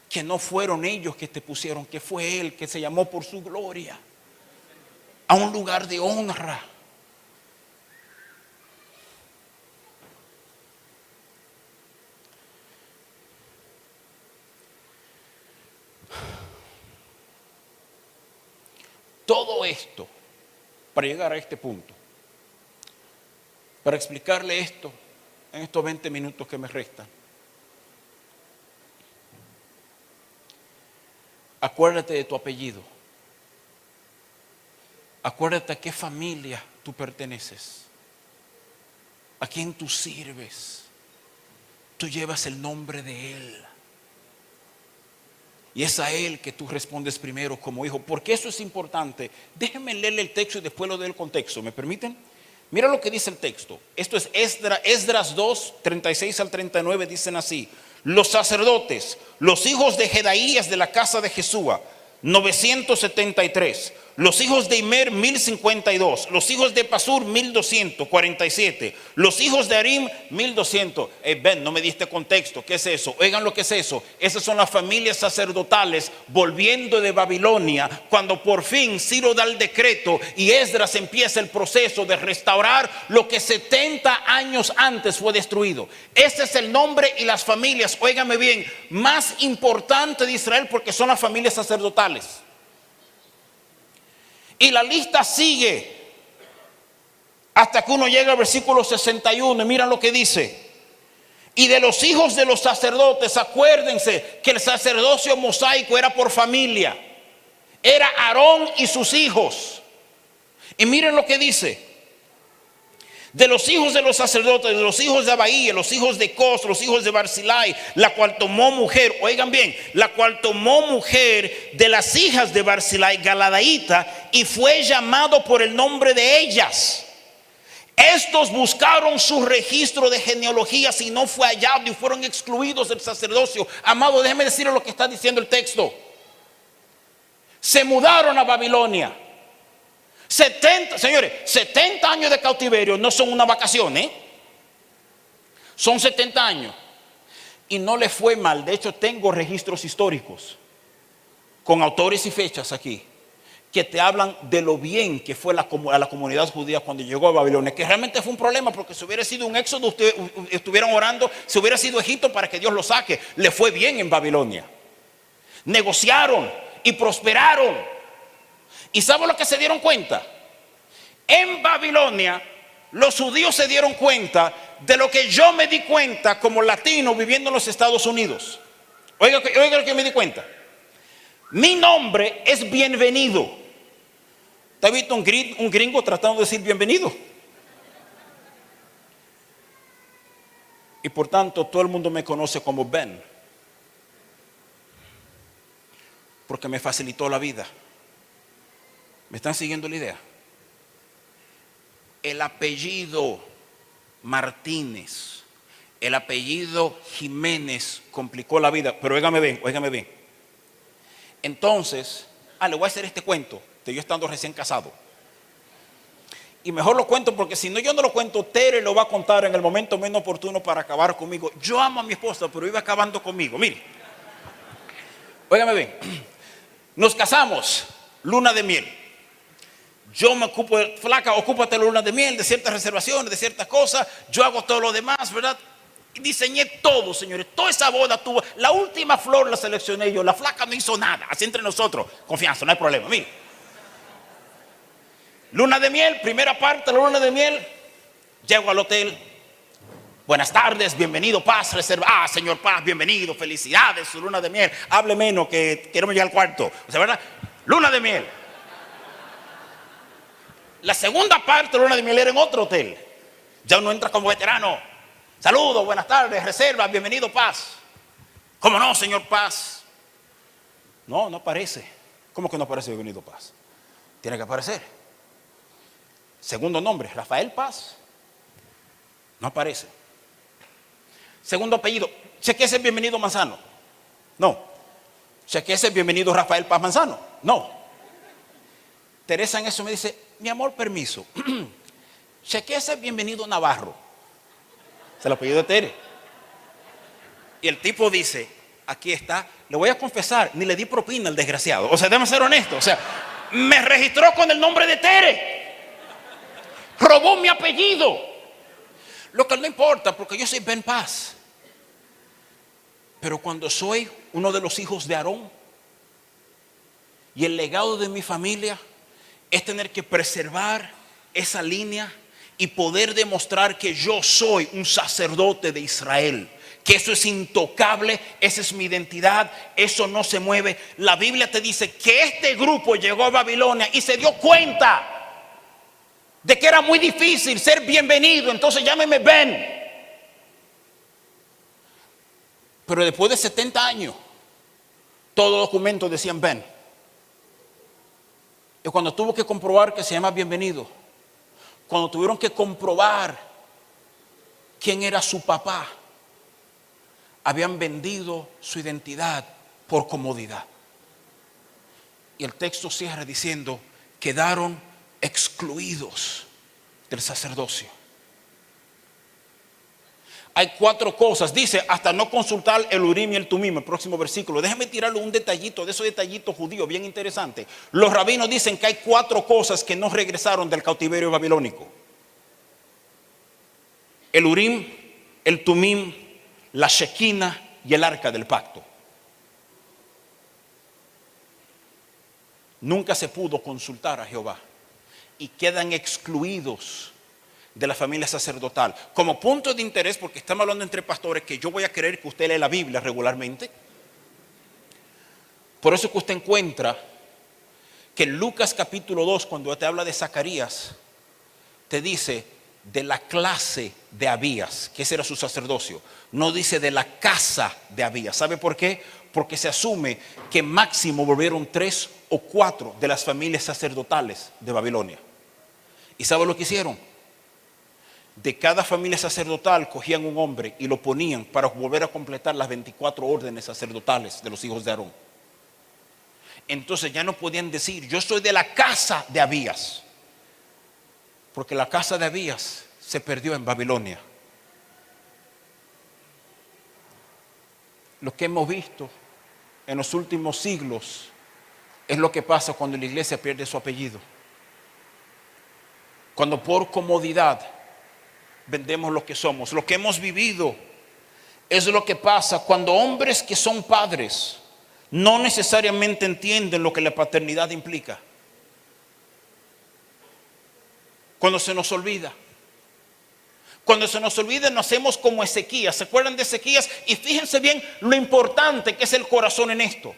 que no fueron ellos que te pusieron, que fue Él que se llamó por su gloria a un lugar de honra. Todo esto para llegar a este punto, para explicarle esto en estos 20 minutos que me restan. Acuérdate de tu apellido. Acuérdate a qué familia tú perteneces. A quién tú sirves. Tú llevas el nombre de Él. Y es a Él que tú respondes primero como hijo. Porque eso es importante. Déjenme leerle el texto y después lo del contexto. ¿Me permiten? Mira lo que dice el texto. Esto es Esdras 2, 36 al 39. Dicen así: los sacerdotes, los hijos de Jedaías de la casa de Jesúa, 973. Los hijos de Imer, 1052. Los hijos de Pasur, 1247. Los hijos de Arim, 1200. Ven, no me diste contexto. ¿Qué es eso? Oigan lo que es eso. Esas son las familias sacerdotales volviendo de Babilonia, cuando por fin Ciro da el decreto y Esdras empieza el proceso de restaurar lo que 70 años antes fue destruido. Ese es el nombre y las familias, óigame bien, más importante de Israel, porque son las familias sacerdotales. Y la lista sigue hasta que uno llega al versículo 61. Y miren lo que dice: y de los hijos de los sacerdotes, acuérdense que el sacerdocio mosaico era por familia. Era Aarón y sus hijos. Y miren lo que dice: de los hijos de los sacerdotes, de los hijos de Abaía, los hijos de Cos, los hijos de Barzilai, la cual tomó mujer, oigan bien, la cual tomó mujer de las hijas de Barzilai, Galadaíta, y fue llamado por el nombre de ellas. Estos buscaron su registro de genealogías y no fue hallado y fueron excluidos del sacerdocio. Amado, déjeme decirle lo que está diciendo el texto. Se mudaron a Babilonia. 70 años de cautiverio no son una vacación, son 70 años. Y no le fue mal. De hecho, tengo registros históricos con autores y fechas aquí que te hablan de lo bien que fue a la comunidad judía cuando llegó a Babilonia. Que realmente fue un problema, porque si hubiera sido un éxodo, ustedes estuvieran orando, si hubiera sido Egipto para que Dios lo saque. Le fue bien en Babilonia. Negociaron y prosperaron. ¿Y saben lo que se dieron cuenta? En Babilonia, los judíos se dieron cuenta de lo que yo me di cuenta como latino viviendo en los Estados Unidos. Oiga lo que me di cuenta. Mi nombre es Bienvenido. ¿Te has visto un gringo tratando de decir bienvenido? Y por tanto, todo el mundo me conoce como Ben, porque me facilitó la vida. ¿Me están siguiendo la idea? El apellido Martínez, el apellido Jiménez complicó la vida. Pero óigame bien. Entonces, le voy a hacer este cuento de yo estando recién casado. Y mejor lo cuento, porque si no, yo no lo cuento, Tere lo va a contar en el momento menos oportuno para acabar conmigo. Yo amo a mi esposa, pero iba acabando conmigo. Mire, Óigame bien, nos casamos, luna de miel. Yo me ocupo, flaca, ocúpate la luna de miel, de ciertas reservaciones, de ciertas cosas. Yo hago todo lo demás, ¿verdad? Y diseñé todo, señores. Toda esa boda tuvo, la última flor la seleccioné yo. La flaca no hizo nada, así entre nosotros. Confianza, no hay problema, mire. Luna de miel, primera parte de la luna de miel. Llego al hotel. Buenas tardes, bienvenido, Paz, reserva. Ah, señor Paz, bienvenido, felicidades, su luna de miel. Hable menos que queremos llegar al cuarto. O sea, ¿verdad? Luna de miel. La segunda parte de la luna de miel era en otro hotel. Ya uno entra como veterano. Saludos, buenas tardes, reserva, bienvenido, Paz. ¿Cómo no, señor Paz? No, no aparece. ¿Cómo que no aparece bienvenido, Paz? Tiene que aparecer. Segundo nombre, Rafael Paz. No aparece. Segundo apellido, chequese bienvenido Manzano. No. Chequese bienvenido Rafael Paz Manzano. No. Teresa en eso me dice, mi amor, permiso. Chequese bienvenido Navarro. Se lo apellido de Tere. Y el tipo dice, aquí está, le voy a confesar, ni le di propina al desgraciado. O sea, déjame ser honesto. O sea, me registró con el nombre de Tere. Robó mi apellido. Lo que no importa, porque yo soy Ben Paz. Pero cuando soy uno de los hijos de Aarón, y el legado de mi familia es tener que preservar esa línea y poder demostrar que yo soy un sacerdote de Israel, que eso es intocable, esa es mi identidad, eso no se mueve. La Biblia te dice que este grupo llegó a Babilonia y se dio cuenta de que era muy difícil ser bienvenido, entonces llámeme Ben. Pero después de 70 años, todos los documentos decían Ben. Y cuando tuvo que comprobar que se llama bienvenido, cuando tuvieron que comprobar quién era su papá, habían vendido su identidad por comodidad. Y el texto cierra diciendo, quedaron excluidos del sacerdocio. Hay 4 cosas, dice, hasta no consultar el Urim y el Tumim, el próximo versículo. Déjame tirarle un detallito, de esos detallitos judíos, bien interesante. Los rabinos dicen que hay 4 cosas que no regresaron del cautiverio babilónico. El Urim, el Tumim, la Shekinah y el arca del pacto. Nunca se pudo consultar a Jehová y quedan excluidos de la familia sacerdotal. Como punto de interés, porque estamos hablando entre pastores, que yo voy a creer que usted lee la Biblia regularmente. Por eso que usted encuentra que en Lucas capítulo 2, cuando te habla de Zacarías, te dice de la clase de Abías, que ese era su sacerdocio. No dice de la casa de Abías. ¿Sabe por qué? Porque se asume que máximo volvieron 3 o 4 de las familias sacerdotales de Babilonia. ¿Y sabe lo que hicieron? De cada familia sacerdotal cogían un hombre y lo ponían para volver a completar las 24 órdenes sacerdotales de los hijos de Aarón. Entonces ya no podían decir, yo soy de la casa de Abías, porque la casa de Abías se perdió en Babilonia. Lo que hemos visto en los últimos siglos es lo que pasa cuando la iglesia pierde su apellido. Cuando por comodidad vendemos lo que somos. Lo que hemos vivido es lo que pasa cuando hombres que son padres no necesariamente entienden lo que la paternidad implica. Cuando se nos olvida. Cuando se nos olvida, nos hacemos como Ezequías. ¿Se acuerdan de Ezequías? Y fíjense bien lo importante que es el corazón en esto.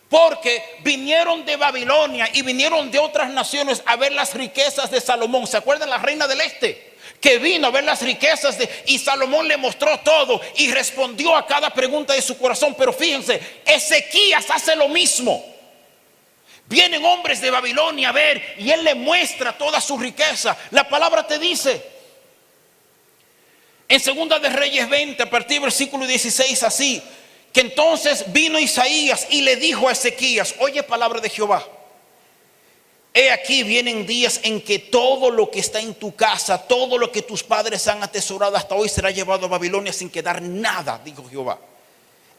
Porque vinieron de Babilonia y vinieron de otras naciones a ver las riquezas de Salomón. ¿Se acuerdan la reina del este? Que vino a ver las riquezas y Salomón le mostró todo y respondió a cada pregunta de su corazón. Pero fíjense, Ezequías hace lo mismo. Vienen hombres de Babilonia a ver y él le muestra toda su riqueza. La palabra te dice en 2 de Reyes 20, a partir del versículo 16, así, que entonces vino Isaías y le dijo a Ezequías, oye palabra de Jehová, he aquí vienen días en que todo lo que está en tu casa, todo lo que tus padres han atesorado hasta hoy será llevado a Babilonia sin quedar nada, dijo Jehová.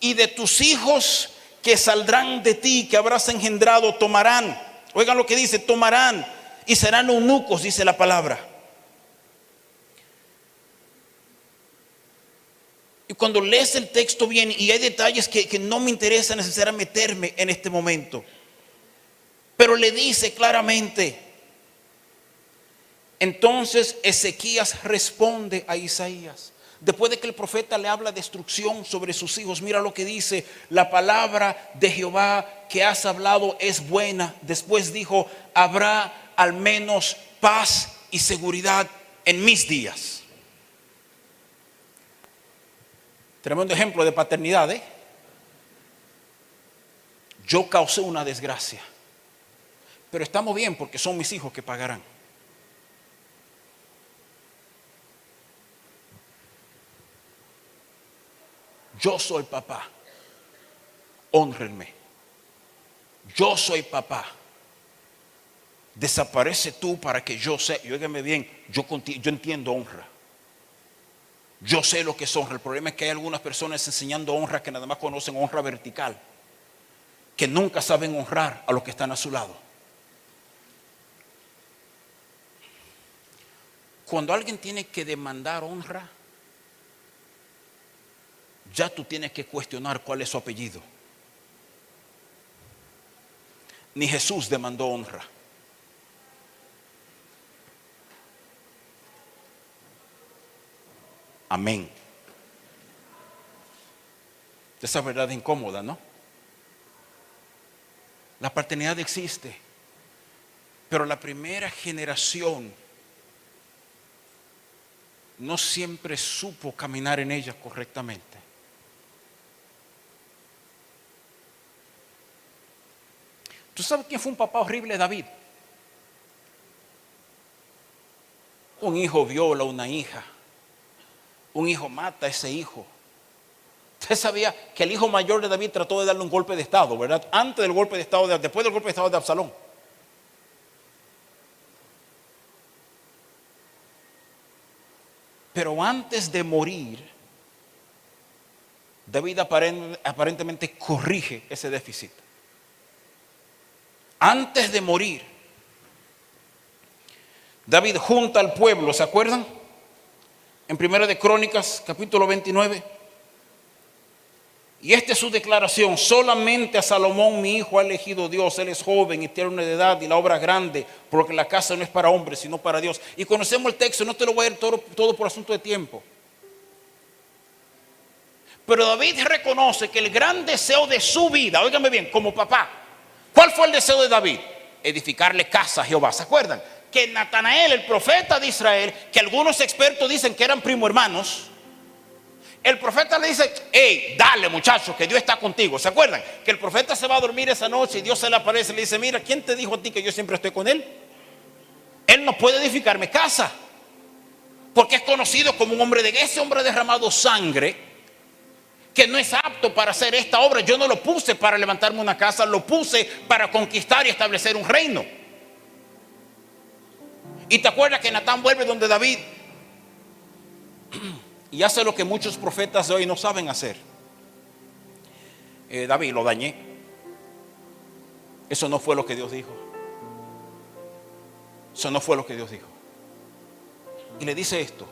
Y de tus hijos que saldrán de ti, que habrás engendrado, tomarán. Oigan lo que dice, tomarán y serán eunucos, dice la palabra. Y cuando lees el texto bien, y hay detalles que no me interesa necesariamente meterme en este momento, pero le dice claramente. Entonces Ezequías responde a Isaías. Después de que el profeta le habla destrucción sobre sus hijos, mira lo que dice: la palabra de Jehová que has hablado es buena. Después dijo: habrá al menos paz y seguridad en mis días. Tremendo ejemplo de paternidad, ¿eh? Yo causé una desgracia, pero estamos bien porque son mis hijos que pagarán. Yo soy papá, hónrenme. Yo soy papá, desaparece tú para que yo sea. Y óigame bien, yo entiendo honra. Yo sé lo que es honra. El problema es que hay algunas personas enseñando honra que nada más conocen honra vertical, que nunca saben honrar a los que están a su lado. Cuando alguien tiene que demandar honra, ya tú tienes que cuestionar cuál es su apellido. Ni Jesús demandó honra. Amén. Esa verdad es incómoda, ¿no? La paternidad existe, pero la primera generación no siempre supo caminar en ella correctamente. ¿Tú sabes quién fue un papá horrible? David. Un hijo viola a una hija. Un hijo mata a ese hijo. Usted sabía que el hijo mayor de David trató de darle un golpe de estado, ¿verdad? Antes del golpe de estado, después del golpe de estado de Absalón. Pero antes de morir, David aparentemente corrige ese déficit. Antes de morir, David junta al pueblo, ¿se acuerdan? En Primera de Crónicas, capítulo 29. Y esta es su declaración: solamente a Salomón mi hijo ha elegido Dios, él es joven y tierno de edad y la obra grande, porque la casa no es para hombres sino para Dios. Y conocemos el texto, no te lo voy a leer todo por asunto de tiempo. Pero David reconoce que el gran deseo de su vida, óigame bien, como papá, ¿cuál fue el deseo de David? Edificarle casa a Jehová. ¿Se acuerdan? Que Natanael, el profeta de Israel, que algunos expertos dicen que eran primo hermanos, el profeta le dice: hey, dale muchacho, que Dios está contigo. ¿Se acuerdan? Que el profeta se va a dormir esa noche y Dios se le aparece y le dice: mira, ¿quién te dijo a ti que yo siempre estoy con él? Él no puede edificarme casa, porque es conocido como un hombre de guerra. Ese hombre ha derramado sangre, que no es apto para hacer esta obra. Yo no lo puse para levantarme una casa, lo puse para conquistar y establecer un reino. Y te acuerdas que Natán vuelve donde David y hace lo que muchos profetas de hoy no saben hacer. David, lo dañé. Eso no fue lo que Dios dijo. Eso no fue lo que Dios dijo. Y le dice esto: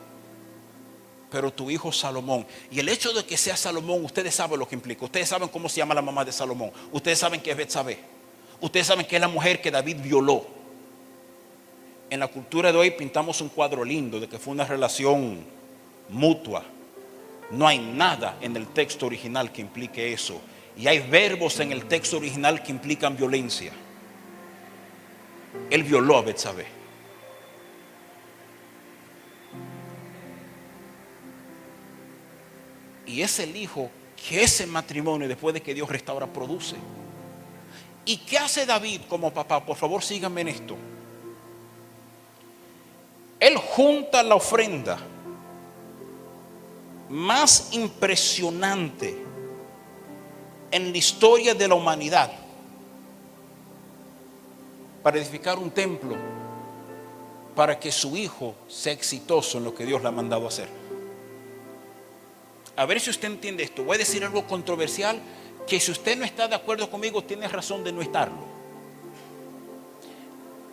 pero tu hijo Salomón. Y el hecho de que sea Salomón, ustedes saben lo que implica. Ustedes saben cómo se llama la mamá de Salomón. Ustedes saben que es Betsabé. Ustedes saben que es la mujer que David violó. En la cultura de hoy pintamos un cuadro lindo de que fue una relación mutua. No hay nada en el texto original que implique eso. Y hay verbos en el texto original que implican violencia. Él violó a Betsabé. Y es el hijo que ese matrimonio, después de que Dios restaura, produce. ¿Y qué hace David como papá? Por favor, síganme en esto. Él junta la ofrenda más impresionante en la historia de la humanidad para edificar un templo, para que su hijo sea exitoso en lo que Dios le ha mandado hacer. A ver si usted entiende esto. Voy a decir algo controversial que si usted no está de acuerdo conmigo, tiene razón de no estarlo.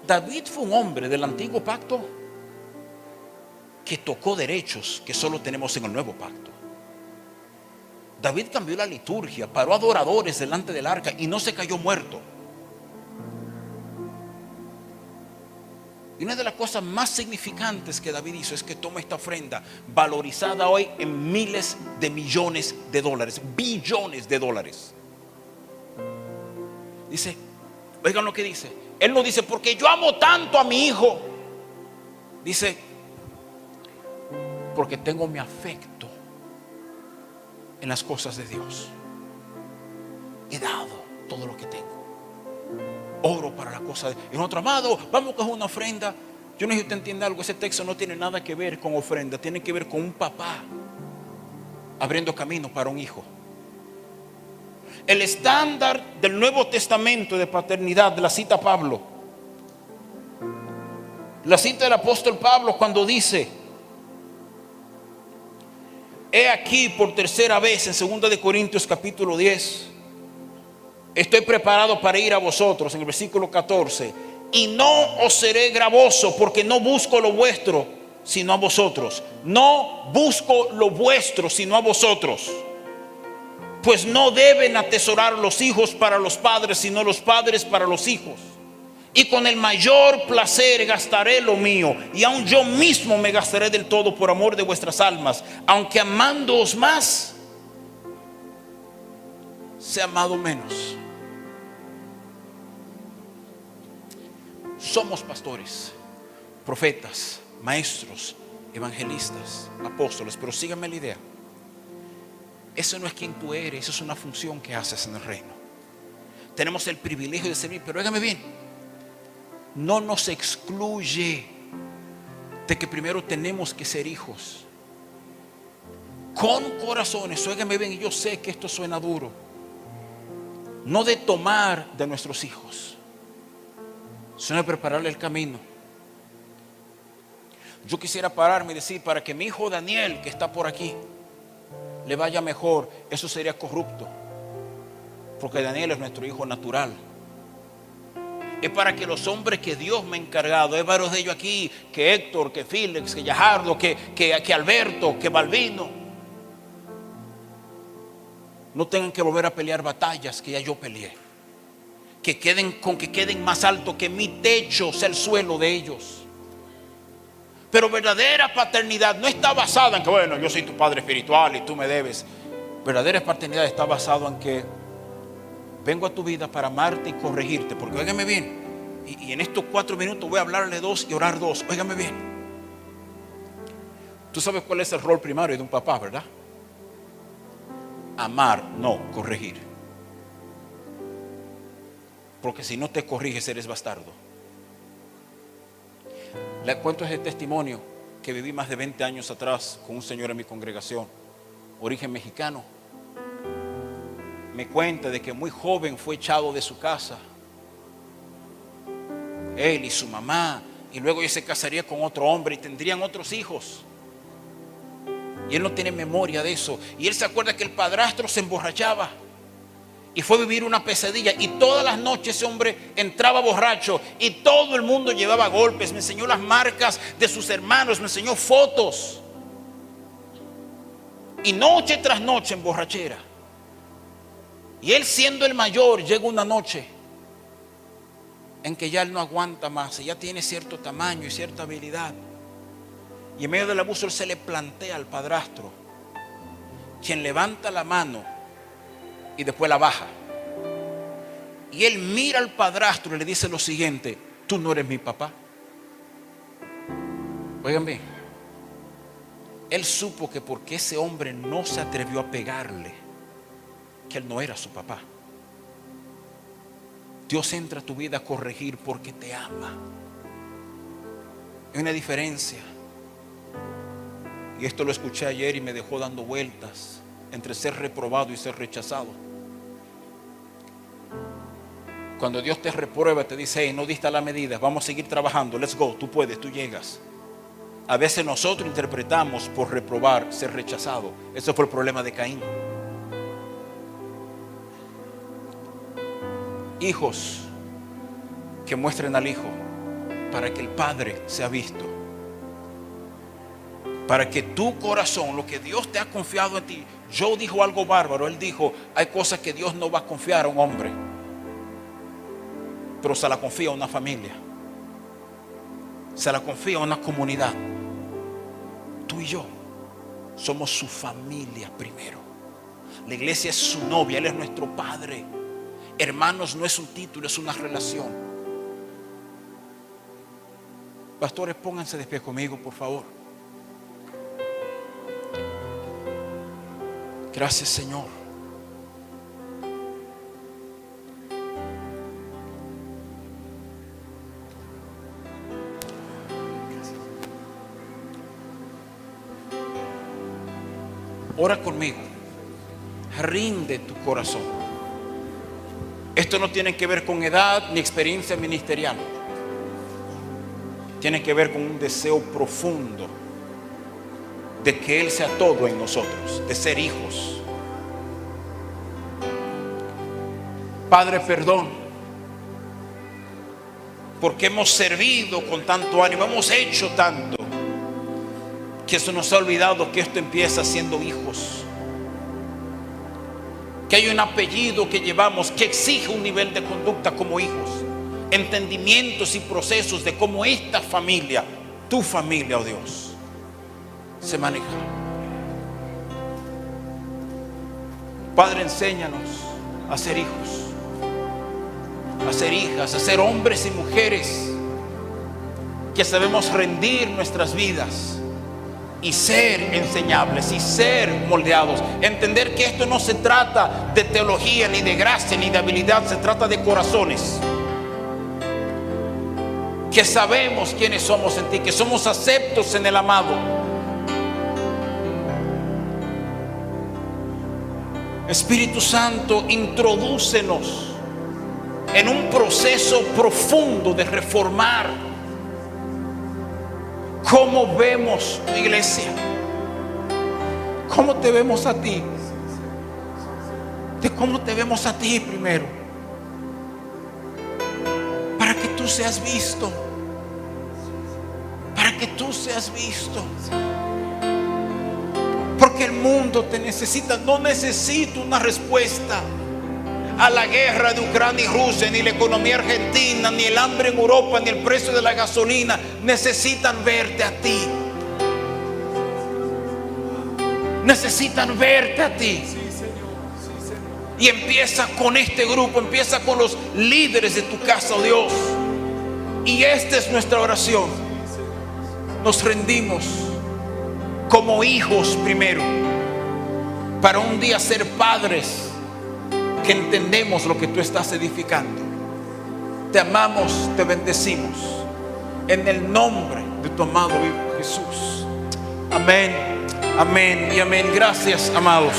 David fue un hombre del antiguo pacto que tocó derechos que solo tenemos en el nuevo pacto. David cambió la liturgia, paró adoradores delante del arca y no se cayó muerto. Y una de las cosas más significantes que David hizo es que toma esta ofrenda valorizada hoy en miles de millones de dólares, billones de dólares. Dice, oigan lo que dice. Él no dice, porque yo amo tanto a mi hijo. Dice, porque tengo mi afecto en las cosas de Dios. He dado todo lo que tengo. Oro para la cosa de... En otro, amado, vamos a coger una ofrenda. Yo no sé si usted entiende algo. Ese texto no tiene nada que ver con ofrenda. Tiene que ver con un papá abriendo camino para un hijo. El estándar del Nuevo Testamento de paternidad, la cita Pablo. La cita del apóstol Pablo cuando dice: he aquí por tercera vez en 2 de Corintios capítulo 10. Estoy preparado para ir a vosotros, en el versículo 14. Y no os seré gravoso, porque no busco lo vuestro, sino a vosotros. No busco lo vuestro, sino a vosotros. Pues no deben atesorar los hijos para los padres, sino los padres para los hijos. Y con el mayor placer gastaré lo mío, y aun yo mismo me gastaré del todo por amor de vuestras almas, aunque amándoos más, sea amado menos. Somos pastores, profetas, maestros, evangelistas, apóstoles, pero síganme la idea. Eso no es quien tú eres, eso es una función que haces en el reino. Tenemos el privilegio de servir, pero óigame bien, no nos excluye de que primero tenemos que ser hijos con corazones. Óigame bien, y yo sé que esto suena duro, no de tomar de nuestros hijos, sino de prepararle el camino. Yo quisiera pararme y decir, para que mi hijo Daniel, que está por aquí, le vaya mejor, eso sería corrupto, porque Daniel es nuestro hijo natural. Es para que los hombres que Dios me ha encargado, hay varios de ellos aquí, que Héctor, que Félix, que Yajardo, que Alberto, que Balbino, no tengan que volver a pelear batallas que ya yo peleé. Que queden más alto que mi techo sea el suelo de ellos. Pero verdadera paternidad no está basada en que, bueno, yo soy tu padre espiritual y tú me debes. Verdadera paternidad está basada en que vengo a tu vida para amarte y corregirte. Porque óigame bien, y en estos 4 minutos voy a hablarle 2 y orar 2. Óigame bien. Tú sabes cuál es el rol primario de un papá, ¿verdad? Amar, no corregir. Porque si no te corriges, eres bastardo. Le cuento ese testimonio que viví más de 20 años atrás con un señor en mi congregación, origen mexicano. Me cuenta de que muy joven fue echado de su casa, él y su mamá, y luego ella se casaría con otro hombre y tendrían otros hijos. Y él no tiene memoria de eso. Y él se acuerda que el padrastro se emborrachaba y fue a vivir una pesadilla, y todas las noches ese hombre entraba borracho y todo el mundo llevaba golpes. Me enseñó las marcas de sus hermanos, me enseñó fotos, y noche tras noche en borrachera. Y él, siendo el mayor, llega una noche en que ya él no aguanta más, ya tiene cierto tamaño y cierta habilidad, y en medio del abuso él se le plantea al padrastro, quien levanta la mano y después la baja. Y él mira al padrastro y le dice lo siguiente: tú no eres mi papá. Oigan bien, él supo que porque ese hombre no se atrevió a pegarle, que él no era su papá. Dios entra a tu vida a corregir porque te ama. Hay una diferencia, y esto lo escuché ayer y me dejó dando vueltas, entre ser reprobado y ser rechazado. Cuando Dios te reprueba, te dice: hey, no diste la medida, vamos a seguir trabajando, let's go, tú puedes, tú llegas. A veces nosotros interpretamos por reprobar ser rechazado. Ese fue el problema de Caín. hijos que muestren al Hijo para que el Padre sea visto. Para que tu corazón, lo que Dios te ha confiado en ti. Joe dijo algo bárbaro. Él dijo, hay cosas que Dios no va a confiar a un hombre, pero se la confía a una familia, se la confía a una comunidad. Tú y yo somos su familia primero. La iglesia es su novia, Él es nuestro Padre. Hermanos no es un título, es una relación. Pastores, pónganse de pie conmigo, por favor. Gracias, Señor. Ora conmigo. Rinde tu corazón. Esto no tiene que ver con edad ni experiencia ministerial. Tiene que ver con un deseo profundo de que Él sea todo en nosotros, de ser hijos. Padre, perdón, porque hemos servido con tanto ánimo, hemos hecho tanto, que se nos ha olvidado que esto empieza siendo hijos. Que hay un apellido que llevamos que exige un nivel de conducta como hijos, entendimientos y procesos de cómo esta familia, tu familia, oh Dios, se maneja. Padre, enséñanos a ser hijos, a ser hijas, a ser hombres y mujeres que sabemos rendir nuestras vidas y ser enseñables y ser moldeados. Entender que esto no se trata de teología, ni de gracia, ni de habilidad. Se trata de corazones que sabemos quiénes somos en ti, que somos aceptos en el amado. Espíritu Santo, introdúcenos en un proceso profundo de reformar cómo vemos la iglesia, cómo te vemos a ti, de cómo te vemos a ti primero, para que tú seas visto, para que tú seas visto. Porque el mundo te necesita. No necesito una respuesta a la guerra de Ucrania y Rusia, ni la economía argentina, ni el hambre en Europa, ni el precio de la gasolina. Necesitan verte a ti. Necesitan verte a ti. Y empieza con este grupo, empieza con los líderes de tu casa, oh Dios. Y esta es nuestra oración. Nos rendimos como hijos primero, para un día ser padres que entendemos lo que tú estás edificando. Te amamos, te bendecimos en el nombre de tu amado Hijo Jesús. Amén, amén y amén. Gracias, amados.